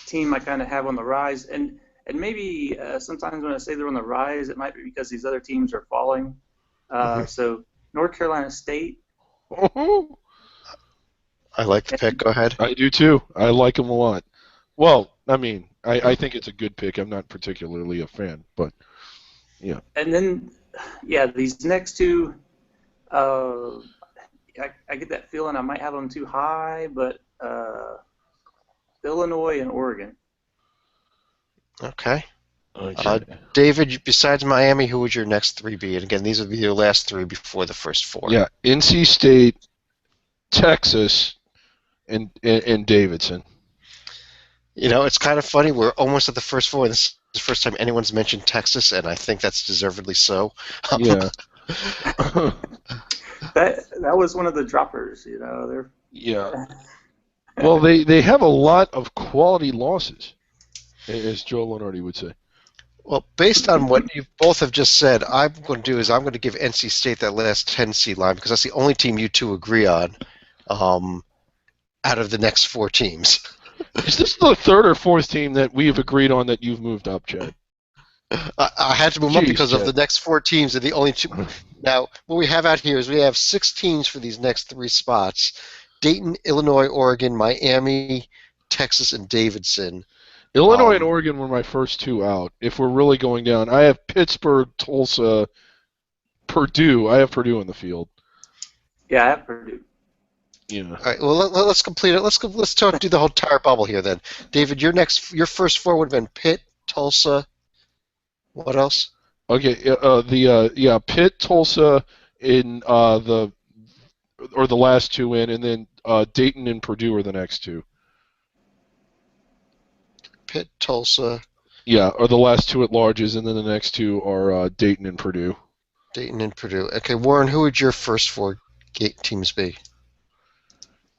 Speaker 3: team I kind of have on the rise, and maybe sometimes when I say they're on the rise, it might be because these other teams are falling. So North Carolina State.
Speaker 1: I like the pick. Go ahead.
Speaker 2: I do too. I like them a lot. Well, I mean, I think it's a good pick. I'm not particularly a fan, but yeah.
Speaker 3: And then, these next 2, I get that feeling I might have them too high, but Illinois and Oregon.
Speaker 1: Okay. David, besides Miami, who would your next 3 be? And again, these would be your last 3 before the first 4.
Speaker 2: Yeah, NC State, Texas, and Davidson.
Speaker 1: It's kind of funny. We're almost at the first 4. This is the first time anyone's mentioned Texas, and I think that's deservedly so.
Speaker 2: Yeah.
Speaker 3: That was one of the droppers, They're.
Speaker 2: Yeah. Well, they have a lot of quality losses, as Joe Lenardi would say.
Speaker 1: Well, based on what you both have just said, I'm going to give NC State that last 10 seed line because that's the only team you 2 agree on out of the next 4 teams.
Speaker 2: Is this the 3rd or 4th team that we have agreed on that you've moved up, Chad?
Speaker 1: I had to move up because of the next 4 teams are the only 2. Now, what we have out here is we have 6 teams for these next 3 spots, Dayton, Illinois, Oregon, Miami, Texas, and Davidson.
Speaker 2: Illinois and Oregon were my first two out. If we're really going down, I have Pittsburgh, Tulsa, Purdue. I have Purdue in the field.
Speaker 3: Yeah, I have Purdue.
Speaker 2: Yeah.
Speaker 1: All right. Well, let's complete it. Let's do the whole entire bubble here then. David, your first four would have been Pitt, Tulsa. What else?
Speaker 2: Okay. Pitt, Tulsa, in the last two in, and then Dayton and Purdue are the next two.
Speaker 1: Pitt, Tulsa.
Speaker 2: Yeah, or the last two at larges, and then the next two are Dayton and Purdue.
Speaker 1: Dayton and Purdue. Okay, Warren, who would your first four teams be?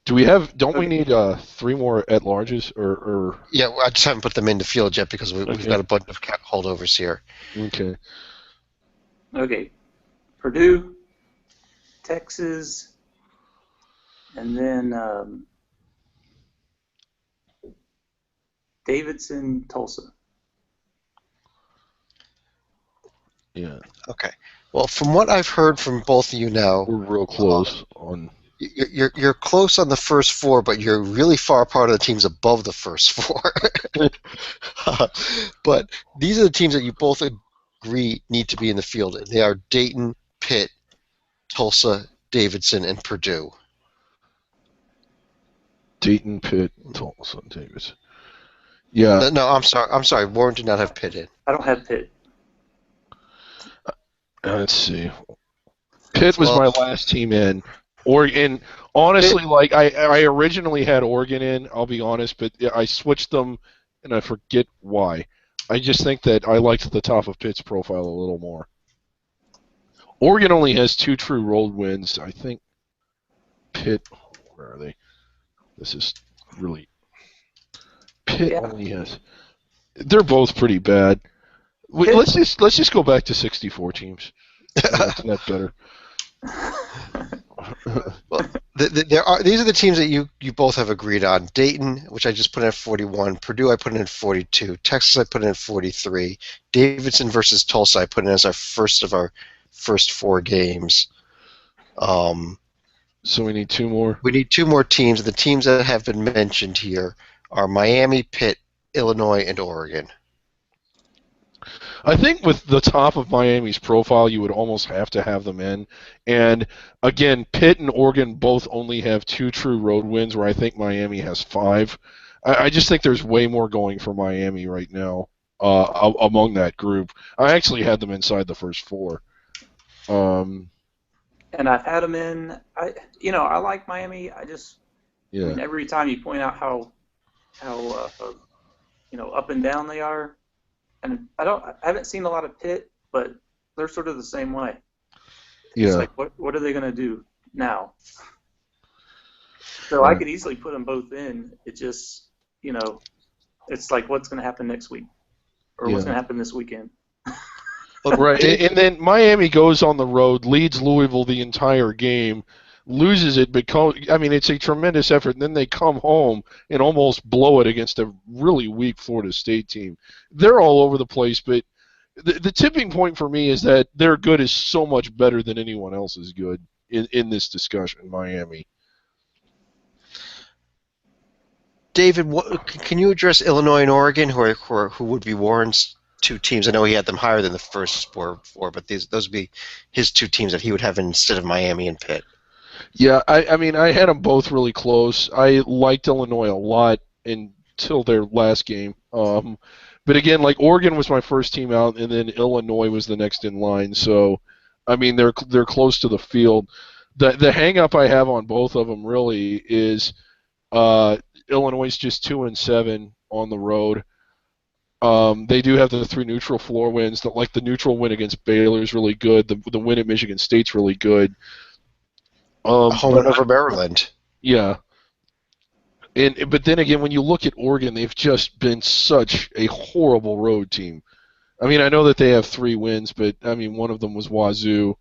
Speaker 2: Do we have? Don't we need three more at larges or?
Speaker 1: Yeah, I just haven't put them in the field yet because we've
Speaker 2: Okay.
Speaker 1: got a bunch of holdovers here.
Speaker 2: Okay.
Speaker 3: Okay, Purdue, Texas, and then Davidson, Tulsa.
Speaker 2: Yeah.
Speaker 1: Okay. Well, from what I've heard from both of you now,
Speaker 2: We're real close on.
Speaker 1: You're close on the first four, but you're really far apart of the teams above the first four. But these are the teams that you both agree need to be in the field. They are Dayton, Pitt, Tulsa, Davidson, and Purdue.
Speaker 2: Dayton, Pitt, Tulsa, Davidson. Yeah.
Speaker 1: No, I'm sorry. Warren did not have Pitt in.
Speaker 3: I don't have Pitt.
Speaker 2: Let's see. Pitt was my last team in. Oregon. Honestly, like I originally had Oregon in. I'll be honest, but I switched them, and I forget why. I just think that I liked the top of Pitt's profile a little more. Oregon only has 2 true road wins. I think Pitt. Where are they? This is really. Pitt only has. They're both pretty bad. Let's just go back to 64 teams. That's better.
Speaker 1: Well, these are the teams that you both have agreed on. Dayton, which I just put in at 41. Purdue, I put in at 42. Texas, I put in at 43. Davidson versus Tulsa, I put in as our first of our first 4 games.
Speaker 2: So we need 2 more?
Speaker 1: We need 2 more teams. The teams that have been mentioned here are Miami, Pitt, Illinois, and Oregon.
Speaker 2: I think with the top of Miami's profile, you would almost have to have them in. And again, Pitt and Oregon both only have 2 true road wins, where I think Miami has 5. I just think there's way more going for Miami right now among that group. I actually had them inside the first 4.
Speaker 3: And I've had them in. I like Miami. I mean, every time you point out how up and down they are. And I haven't seen a lot of Pitt, but they're sort of the same way.
Speaker 2: Yeah.
Speaker 3: It's like, what are they going to do now? So I could easily put them both in. It just, it's like, what's going to happen next week? Or what's going to happen this weekend?
Speaker 2: Right. And then Miami goes on the road, leads Louisville the entire game, loses it, but it's a tremendous effort, and then they come home and almost blow it against a really weak Florida State team. They're all over the place, but the tipping point for me is that their good is so much better than anyone else's good in this discussion, Miami.
Speaker 1: David, can you address Illinois and Oregon, who would be Warren's 2 teams? I know he had them higher than the first 4, but those would be his 2 teams that he would have instead of Miami and Pitt.
Speaker 2: Yeah, I had them both really close. I liked Illinois a lot until their last game. But again, like Oregon was my first team out, and then Illinois was the next in line. So, they're close to the field. The hang up I have on both of them really is Illinois is just 2-7 on the road. They do have the 3 neutral floor wins. Like the neutral win against Baylor is really good. The win at Michigan State's really good.
Speaker 1: Home and over Maryland.
Speaker 2: Yeah. But then again, when you look at Oregon, they've just been such a horrible road team. I know that they have 3 wins, but one of them was Wazoo,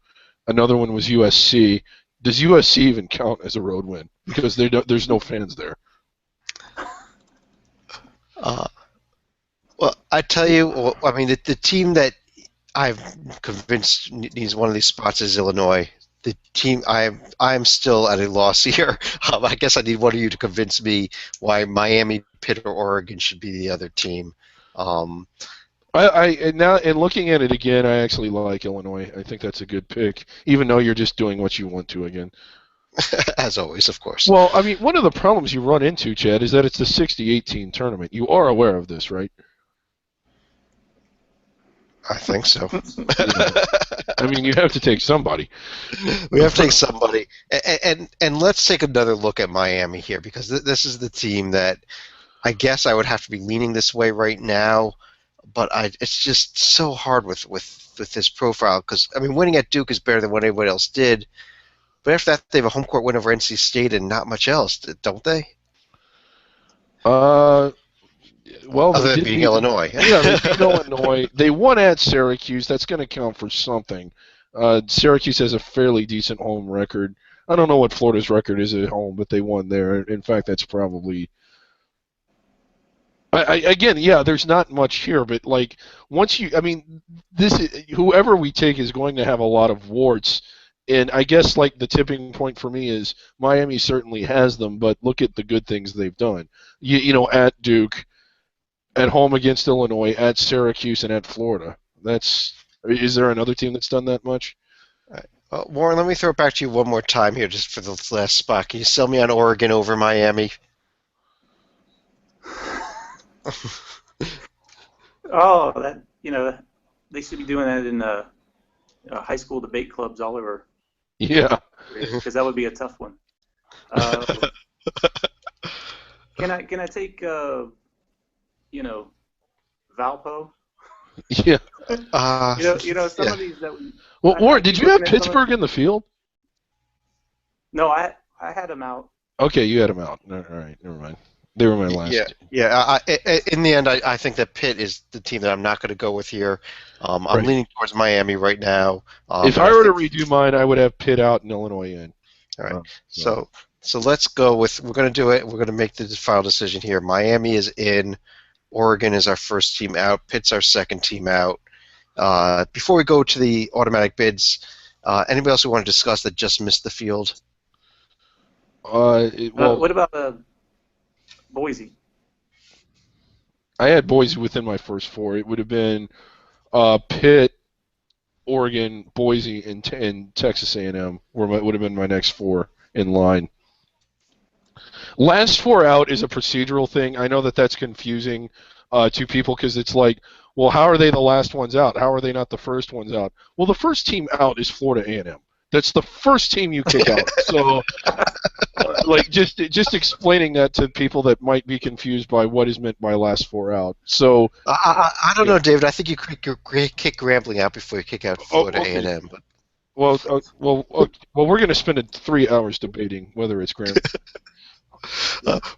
Speaker 2: another one was USC. Does USC even count as a road win? Because there's no fans there.
Speaker 1: Well, I tell you, the team that I've convinced needs one of these spots is Illinois. the team, I'm still at a loss here. I guess I need one of you to convince me why Miami, Pitt, or Oregon should be the other team. Um,
Speaker 2: And now, and looking at it again, I actually like Illinois. I think that's a good pick, even though you're just doing what you want to again.
Speaker 1: as always, of course.
Speaker 2: Well, I mean, one of the problems you run into, Chad, is that it's the 60-18 tournament. You are aware of this, right?
Speaker 1: I think so.
Speaker 2: I mean, you have to take somebody.
Speaker 1: We have to take somebody, and let's take another look at Miami here, because this is the team that I guess I would have to be leaning this way right now, but it's just so hard with this profile, because I mean, winning at Duke is better than what anybody else did, but after that they have a home court win over NC State and not much else, don't they?
Speaker 2: Well,
Speaker 1: other than beating Illinois.
Speaker 2: Yeah, they beat Illinois. They won at Syracuse. That's going to count for something. Syracuse has a fairly decent home record. I don't know what Florida's record is at home, but they won there. In fact, that's probably. Again, yeah, there's not much here, but like once you, I mean, whoever we take is going to have a lot of warts, and I guess like the tipping point for me is Miami certainly has them, but look at the good things they've done. You know, at Duke. At home against Illinois, at Syracuse, and at Florida. Is there another team that's done that much?
Speaker 1: Warren, let me throw it back to you one more time here, just for the last spot. Can you sell me on Oregon over Miami?
Speaker 3: Oh, that they should be doing that in high school debate clubs all over.
Speaker 2: Yeah,
Speaker 3: because that would be a tough one. Can I take Valpo?
Speaker 2: Yeah.
Speaker 3: Some of these that.
Speaker 2: Well, Warren, did you have Pittsburgh in the field?
Speaker 3: No, I had them out.
Speaker 2: Okay, you had them out. All right, never mind. They were my last.
Speaker 1: Yeah. In the end, I think that Pitt is the team that I'm not going to go with here. I'm leaning towards Miami right now.
Speaker 2: If I were to redo mine, I would have Pitt out and Illinois in.
Speaker 1: All right. So let's go with. We're going to do it. We're going to make the final decision here. Miami is in. Oregon is our first team out. Pitt's our second team out. Before we go to the automatic bids, anybody else who want to discuss that just missed the field?
Speaker 3: What about Boise?
Speaker 2: I had Boise within my first four. It would have been Pitt, Oregon, Boise, and Texas A&M would have been my next four in line. Last four out is a procedural thing. I know that that's confusing to people because it's like, well, how are they the last ones out? How are they not the first ones out? Well, the first team out is Florida A&M. That's the first team you kick out. So, like, just explaining that to people that might be confused by what is meant by last four out. So
Speaker 1: I don't know, David. I think you kick Grambling out before you kick out Florida A&M. But
Speaker 2: well, we're going to spend 3 hours debating whether it's Grambling.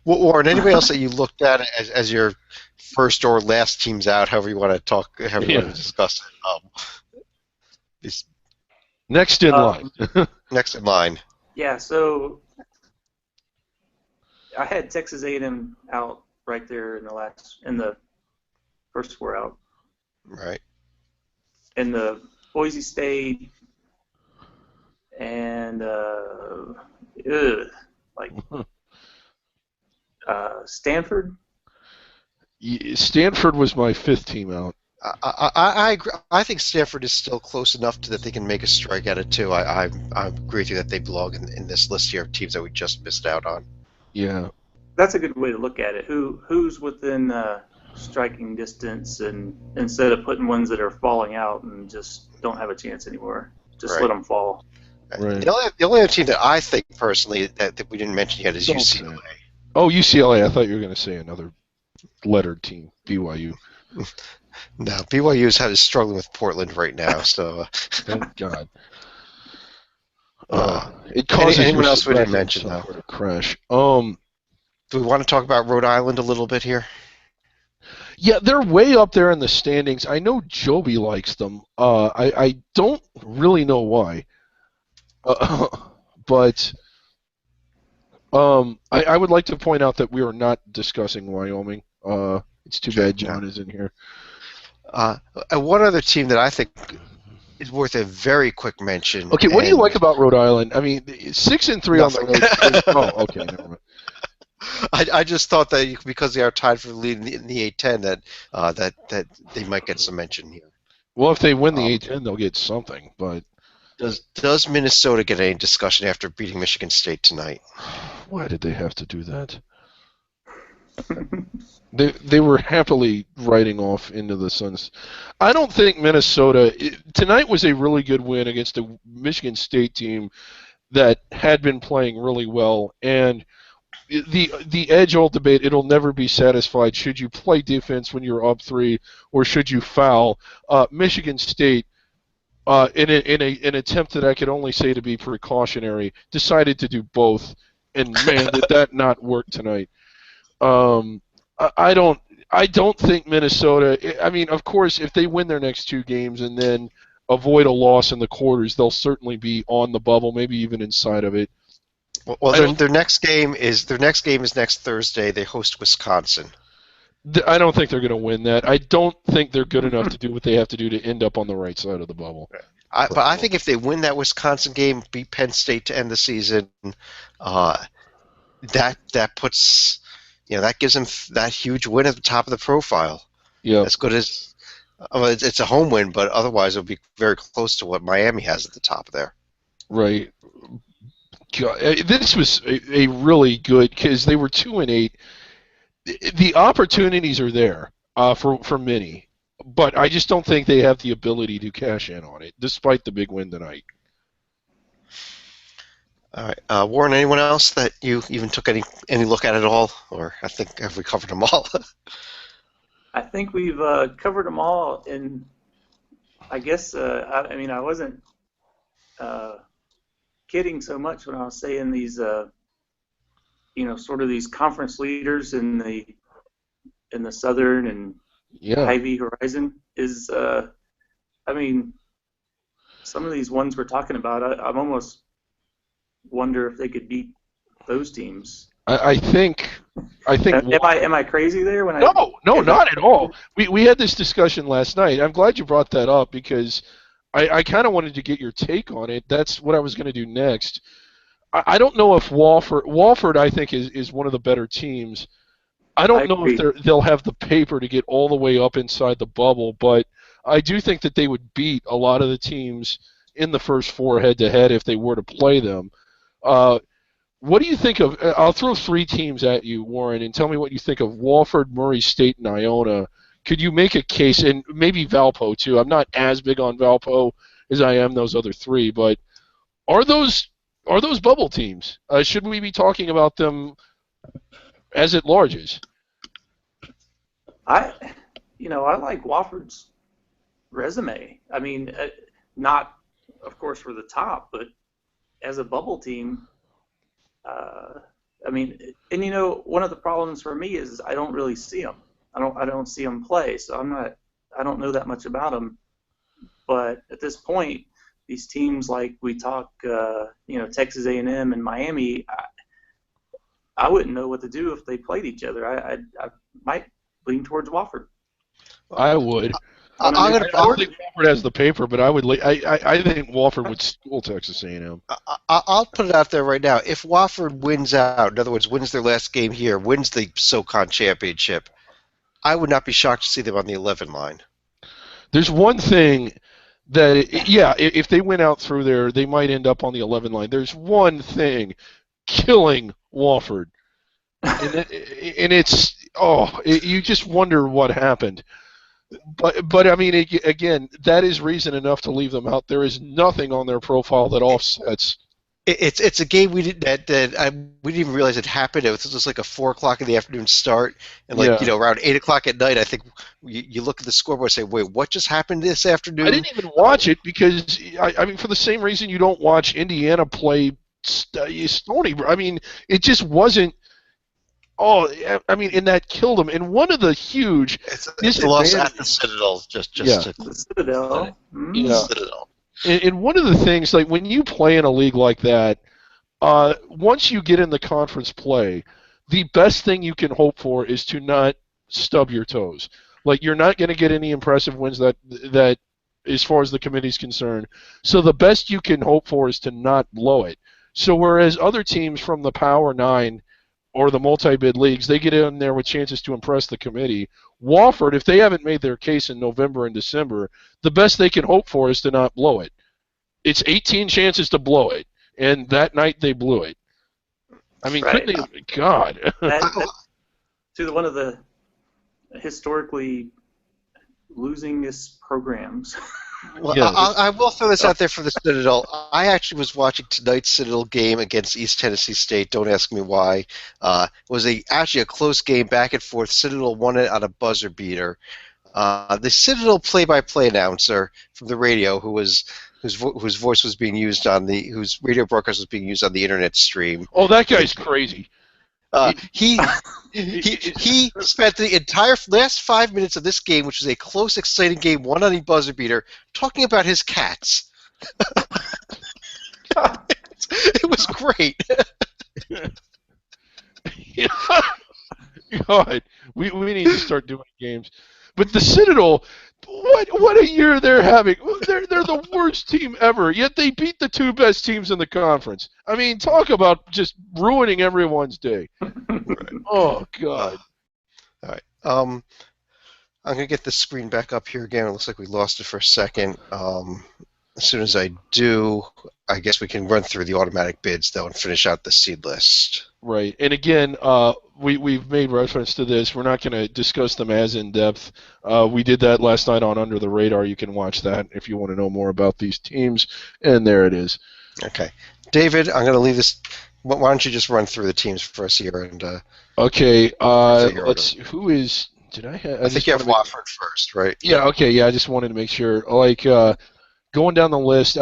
Speaker 1: Warren, anybody else that you looked at as your first or last teams out, however you want to talk, however you want to discuss it.
Speaker 2: Next in line.
Speaker 1: Next in line.
Speaker 3: Yeah, so I had Texas A&M out right there in the first four out.
Speaker 1: Right.
Speaker 3: And the Boise State and Stanford.
Speaker 2: Stanford was my fifth team out.
Speaker 1: I agree. I think Stanford is still close enough that they can make a strike at it too. I agree with you that they belong in this list here of teams that we just missed out on.
Speaker 2: Yeah,
Speaker 3: that's a good way to look at it. Who's within striking distance, and instead of putting ones that are falling out and just don't have a chance anymore, just let them fall.
Speaker 2: Right.
Speaker 1: The only other team that I think personally that we didn't mention yet is UCLA.
Speaker 2: Oh, UCLA! I thought you were going to say another lettered team, BYU.
Speaker 1: No, BYU is struggling with Portland right now, so.
Speaker 2: Thank God. It causes
Speaker 1: anyone else we didn't mention though?
Speaker 2: Crash.
Speaker 1: Do we want to talk about Rhode Island a little bit here?
Speaker 2: Yeah, they're way up there in the standings. I know Joby likes them. I don't really know why. But I would like to point out that we are not discussing Wyoming. It's too bad John is in here.
Speaker 1: One other team that I think is worth a very quick mention.
Speaker 2: Okay, what do you
Speaker 1: and
Speaker 2: like about Rhode Island? I mean, 6-3 on the road. Oh, okay, never mind.
Speaker 1: I just thought that because they are tied for the lead in the A10 that they might get some mention here.
Speaker 2: Well, if they win the
Speaker 1: Um,
Speaker 2: A10, they'll get something. But
Speaker 1: does Minnesota get any discussion after beating Michigan State tonight?
Speaker 2: why did they have to do that? They were happily riding off into the suns. I don't think Minnesota tonight was a really good win against a Michigan State team that had been playing really well. And the age-old debate, it'll never be satisfied. Should you play defense when you're up 3, or should you foul? Michigan State, in an attempt that I could only say to be precautionary, decided to do both. And man, did that not work tonight. I don't think Minnesota. I mean, of course, if they win their next 2 games and then avoid a loss in the quarters, they'll certainly be on the bubble, maybe even inside of it.
Speaker 1: Well, their next game is next Thursday. They host Wisconsin.
Speaker 2: I don't think they're going to win that. I don't think they're good enough to do what they have to do to end up on the right side of the bubble.
Speaker 1: But I think if they win that Wisconsin game, beat Penn State to end the season, that puts, that gives them that huge win at the top of the profile.
Speaker 2: Yeah,
Speaker 1: as good as it's a home win, but otherwise it'll be very close to what Miami has at the top there.
Speaker 2: Right. God, this was a really good, because they were 2-8. The opportunities are there for many, but I just don't think they have the ability to cash in on it, despite the big win tonight.
Speaker 1: All right, Warren. Anyone else that you even took any look at all, or I think have we covered them all?
Speaker 3: I think we've covered them all, and I guess I mean I wasn't kidding so much when I was saying these sort of these conference leaders in the Southern and Ivy Horizon is I mean some of these ones we're talking about, I'm almost wonder if they could beat those teams.
Speaker 2: I think.
Speaker 3: Am I crazy there?
Speaker 2: No, not at all. We had this discussion last night. I'm glad you brought that up, because I kind of wanted to get your take on it. That's what I was going to do next. I don't know if Wofford I think is one of the better teams. I don't know if they'll have the paper to get all the way up inside the bubble, but I do think that they would beat a lot of the teams in the first 4 head-to-head if they were to play them. What do you think of? I'll throw 3 teams at you, Warren, and tell me what you think of Wofford, Murray State, and Iona. Could you make a case, and maybe Valpo too? I'm not as big on Valpo as I am those other 3, but are those bubble teams? Should we be talking about them as at larges?
Speaker 3: I like Wofford's resume. I mean, not of course for the top, but as a bubble team. I mean, and one of the problems for me is I don't really see them. I don't see them play, so I don't know that much about them. But at this point, these teams like we talk, Texas A&M and Miami, I wouldn't know what to do if they played each other. I might lean towards Wofford.
Speaker 2: I would. I don't think Wofford has the paper, but I think Wofford would school Texas A&M.
Speaker 1: I'll put it out there right now. If Wofford wins out, in other words, wins their last game here, wins the SoCon championship, I would not be shocked to see them on the 11 line.
Speaker 2: There's one thing that, if they win out through there, they might end up on the 11 line. There's one thing killing Wofford, and it's you just wonder what happened. But I mean, again, that is reason enough to leave them out. There is nothing on their profile that offsets.
Speaker 1: It's a game we didn't even realize it happened. It was just like a 4:00 in the afternoon start, and around 8:00 at night, I think you look at the scoreboard and say, "Wait, what just happened this afternoon?"
Speaker 2: I didn't even watch it because I mean, for the same reason you don't watch Indiana play Stony. I mean, it just wasn't. Oh, I mean, and that killed him. And one of the huge
Speaker 1: it's a loss at the Citadel.
Speaker 3: The Citadel.
Speaker 1: Citadel.
Speaker 2: And one of the things, like when you play in a league like that, once you get in the conference play, the best thing you can hope for is to not stub your toes. Like, you're not going to get any impressive wins that as far as the committee's concerned. So the best you can hope for is to not blow it. So whereas other teams from the Power 9 or the multi-bid leagues, they get in there with chances to impress the committee. Wofford, if they haven't made their case in November and December, the best they can hope for is to not blow it. It's 18 chances to blow it, and that night they blew it. I mean,
Speaker 3: Right.
Speaker 2: couldn't they? God.
Speaker 3: To one of the historically losingest programs.
Speaker 1: Well,
Speaker 2: Yeah,
Speaker 1: I will throw this out there for the Citadel. I actually was watching tonight's Citadel game against East Tennessee State. Don't ask me why. It was actually a close game, back and forth. Citadel won it on a buzzer beater. The Citadel play-by-play announcer from the radio, whose voice was being used whose radio broadcast was being used on the internet stream.
Speaker 2: Oh, that guy's crazy.
Speaker 1: He spent the entire last 5 minutes of this game, which was a close, exciting game, won on a buzzer beater, talking about his cats. It was great.
Speaker 2: God, we need to start doing games. But the Citadel, what a year they're having. They're the worst team ever, yet they beat the two best teams in the conference. I mean, talk about just ruining everyone's day. Oh, God.
Speaker 1: All right. I'm going to get the screen back up here again. It looks like we lost it for a second. As soon as I do, I guess we can run through the automatic bids, though, and finish out the seed list.
Speaker 2: Right. And again, we've made reference to this. We're not going to discuss them as in depth. We did that last night on Under the Radar. You can watch that if you want to know more about these teams. And there it is.
Speaker 1: Okay. David, I'm going to leave this. Why don't you just run through the teams for us here? And
Speaker 2: okay. Let's see. Who is. Did I have.
Speaker 1: I think you have Wofford first, right?
Speaker 2: Yeah, okay. Yeah, I just wanted to make sure. Like, going down the list,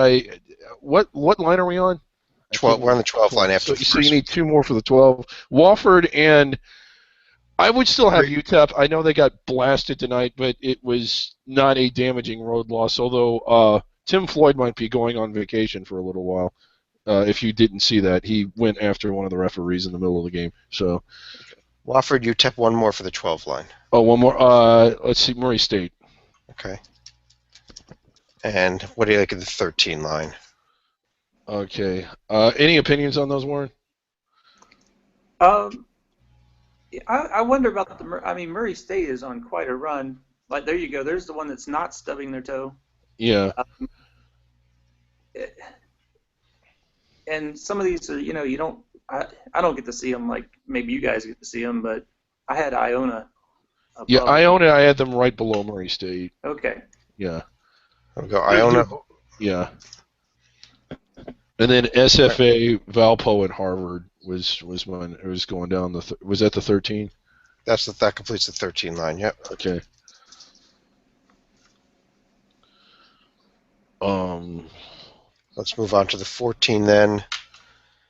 Speaker 2: what line are we on?
Speaker 1: 12. We're on the 12th line after the
Speaker 2: so you need two more for the 12. Wofford, and I would still have UTEP. I know they got blasted tonight, but it was not a damaging road loss, although Tim Floyd might be going on vacation for a little while. If you didn't see that, he went after one of the referees in the middle of the game. So,
Speaker 1: Wofford, UTEP, one more for the 12 line.
Speaker 2: Oh, one more. Let's see, Murray State.
Speaker 1: Okay. And what do you like in the 13 line?
Speaker 2: Okay. Any opinions on those, Warren?
Speaker 3: I wonder about Murray State is on quite a run. Like, there you go. There's the one that's not stubbing their toe.
Speaker 2: Yeah.
Speaker 3: And some of these are, you don't. I don't get to see them like maybe you guys get to see them, but I had Iona.
Speaker 2: Yeah, Iona. I had them right below Murray State.
Speaker 3: Okay.
Speaker 2: Yeah.
Speaker 1: I'll go Iona.
Speaker 2: Yeah. And then SFA, Valpo, and Harvard was when it was going down was that the 13?
Speaker 1: That completes the 13 line. Yep.
Speaker 2: Okay.
Speaker 1: Let's move on to the 14 then.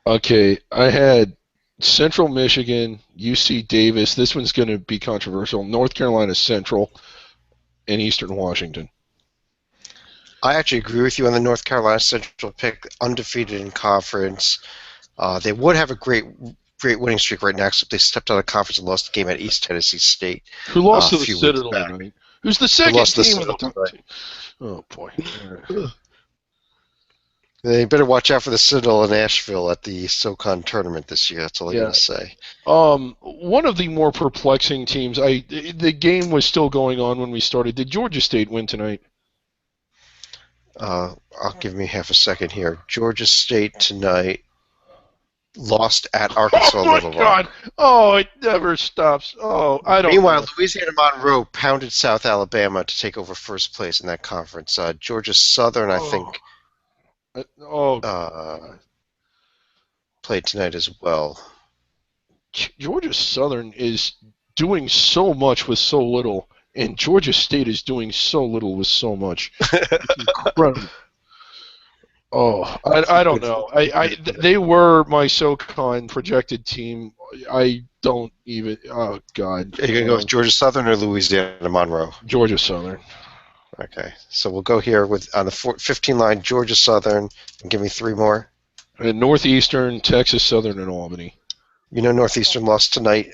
Speaker 2: Okay, I had Central Michigan, UC Davis. This one's going to be controversial. North Carolina Central, and Eastern Washington.
Speaker 1: I actually agree with you on the North Carolina Central pick, undefeated in conference. They would have a great winning streak right now, except they stepped out of conference and lost the game at East Tennessee State.
Speaker 2: Who lost to the Citadel tonight? Who's the second team of the top team? Oh, boy.
Speaker 1: They better watch out for the Citadel in Asheville at the SoCon tournament this year. That's all I got to say.
Speaker 2: One of the more perplexing teams, the game was still going on when we started. Did Georgia State win tonight?
Speaker 1: I'll give me half a second here. Georgia State tonight lost at Arkansas Little Rock.
Speaker 2: Oh, my God. Oh, it never stops. Oh, I don't
Speaker 1: Meanwhile,
Speaker 2: know.
Speaker 1: Louisiana Monroe pounded South Alabama to take over first place in that conference. Georgia Southern, I think, played tonight as well.
Speaker 2: Georgia Southern is doing so much with so little, and Georgia State is doing so little with so much. It's incredible. Oh, I don't know. They were my SoCon projected team. I don't even. Oh God.
Speaker 1: Are you gonna go with Georgia Southern or Louisiana Monroe?
Speaker 2: Georgia Southern.
Speaker 1: Okay, so we'll go here on the 15 line, Georgia Southern, and give me three more.
Speaker 2: And Northeastern, Texas Southern, and Albany.
Speaker 1: You know Northeastern lost tonight.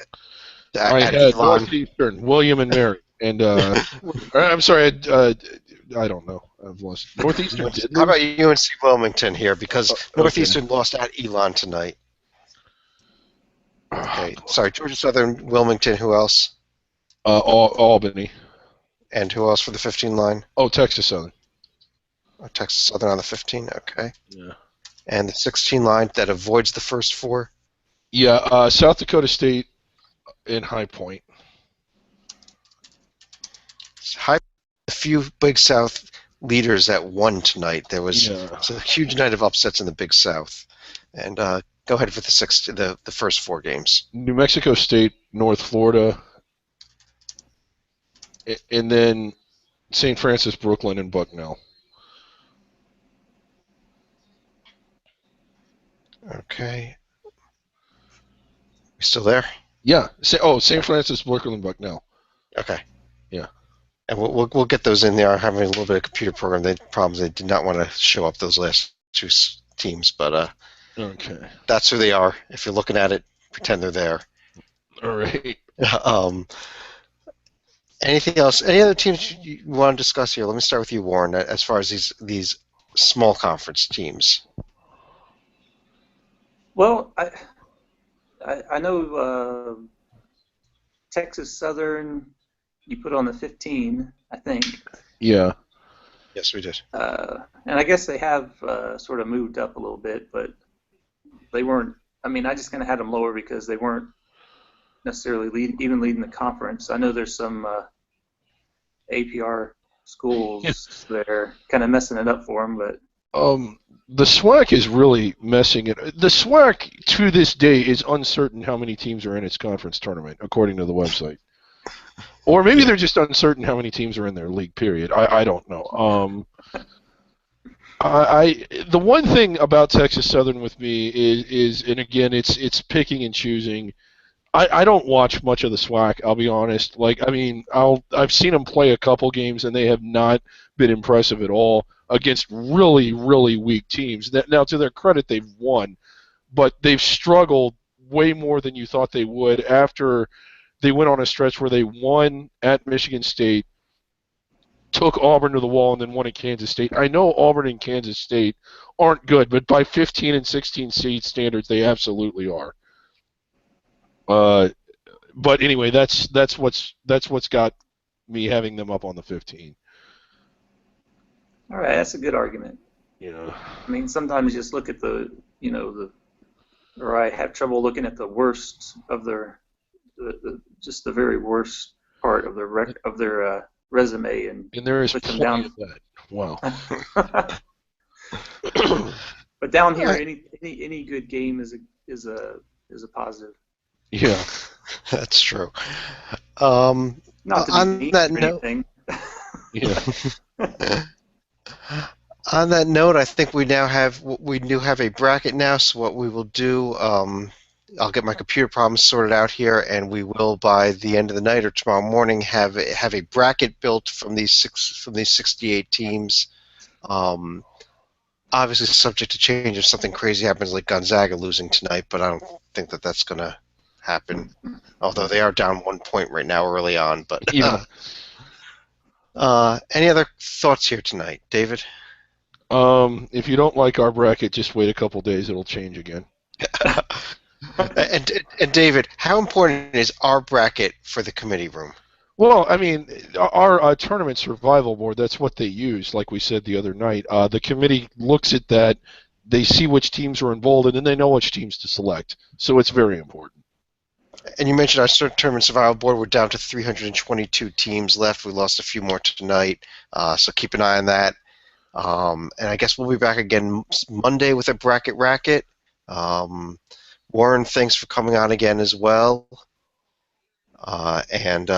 Speaker 2: I had Northeastern, William and Mary, and I'm sorry, I don't know. I've lost. Northeastern did
Speaker 1: How
Speaker 2: lose?
Speaker 1: about UNC Wilmington here? Because
Speaker 2: Okay.
Speaker 1: Northeastern lost at Elon tonight. Okay, sorry, Georgia Southern, Wilmington, who else?
Speaker 2: Albany.
Speaker 1: And who else for the 15 line?
Speaker 2: Oh, Texas Southern.
Speaker 1: Oh, Texas Southern on the 15, okay.
Speaker 2: Yeah.
Speaker 1: And the 16 line that avoids the first four?
Speaker 2: Yeah, South Dakota State and High Point.
Speaker 1: A few Big South leaders that won tonight. There was
Speaker 2: Yeah.
Speaker 1: a huge night of upsets in the Big South. And go ahead for the first four games.
Speaker 2: New Mexico State, North Florida, and then St. Francis, Brooklyn, and Bucknell.
Speaker 1: Okay. You still there?
Speaker 2: Yeah. St. Francis, Brooklyn, and Bucknell.
Speaker 1: Okay.
Speaker 2: Yeah.
Speaker 1: And we'll get those in there. I'm having a little bit of computer program problems. They did not want to show up those last two teams, but
Speaker 2: Okay.
Speaker 1: that's who they are. If you're looking at it, pretend they're there.
Speaker 2: All right.
Speaker 1: Anything else? Any other teams you want to discuss here? Let me start with you, Warren. As far as these small conference teams.
Speaker 3: Well, I know Texas Southern you put on the 15, I think.
Speaker 2: Yeah.
Speaker 1: Yes, we did.
Speaker 3: And I guess they have sort of moved up a little bit, but they weren't. I mean, I just kind of had them lower because they weren't necessarily even leading the conference. I know there's some APR schools that are kind of messing it up for them, but.
Speaker 2: The SWAC is really messing it. The SWAC to this day is uncertain how many teams are in its conference tournament, according to the website. Or maybe they're just uncertain how many teams are in their league. Period. I don't know. The one thing about Texas Southern with me is and again it's picking and choosing. I don't watch much of the SWAC. I'll be honest. I've seen them play a couple games and they have not been impressive at all against really, really weak teams. Now, to their credit, they've won, but they've struggled way more than you thought they would after they went on a stretch where they won at Michigan State, took Auburn to the wall, and then won at Kansas State. I know Auburn and Kansas State aren't good, but by 15 and 16 seed standards, they absolutely are. But anyway, that's what's got me having them up on the 15.
Speaker 3: All right, that's a good argument.
Speaker 2: Yeah.
Speaker 3: I mean, sometimes you just look at or I have trouble looking at the worst of just the very worst part of their resume and
Speaker 2: there is
Speaker 3: put them
Speaker 2: plenty
Speaker 3: down.
Speaker 2: of that. Wow.
Speaker 3: But down here, any good game is a positive.
Speaker 2: Yeah,
Speaker 1: that's true.
Speaker 3: Not to be
Speaker 1: on
Speaker 3: mean
Speaker 1: that
Speaker 3: or
Speaker 1: note,
Speaker 3: anything.
Speaker 2: yeah.
Speaker 1: On that note, I think we do have a bracket now. So what we will do, I'll get my computer problems sorted out here, and we will by the end of the night or tomorrow morning have a bracket built from these 68 teams. Obviously, subject to change if something crazy happens, like Gonzaga losing tonight. But I don't think that's going to happen. Although they are down 1 point right now, early on. But
Speaker 2: Yeah.
Speaker 1: any other thoughts here tonight, David?
Speaker 2: If you don't like our bracket, just wait a couple days; it'll change again.
Speaker 1: and David, how important is our bracket for the committee room?
Speaker 2: Well, I mean, our tournament survival board, that's what they use, like we said the other night. The committee looks at that, they see which teams are involved, and then they know which teams to select. So it's very important.
Speaker 1: And you mentioned our tournament survival board. We're down to 322 teams left. We lost a few more tonight, so keep an eye on that. And I guess we'll be back again Monday with a bracket racket. Warren, thanks for coming on again as well. And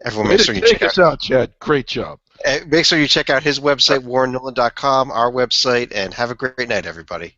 Speaker 1: everyone, make sure you check
Speaker 2: us out, Chad. Great job.
Speaker 1: Make sure you check out his website, warrennolan.com, our website, and have a great night, everybody.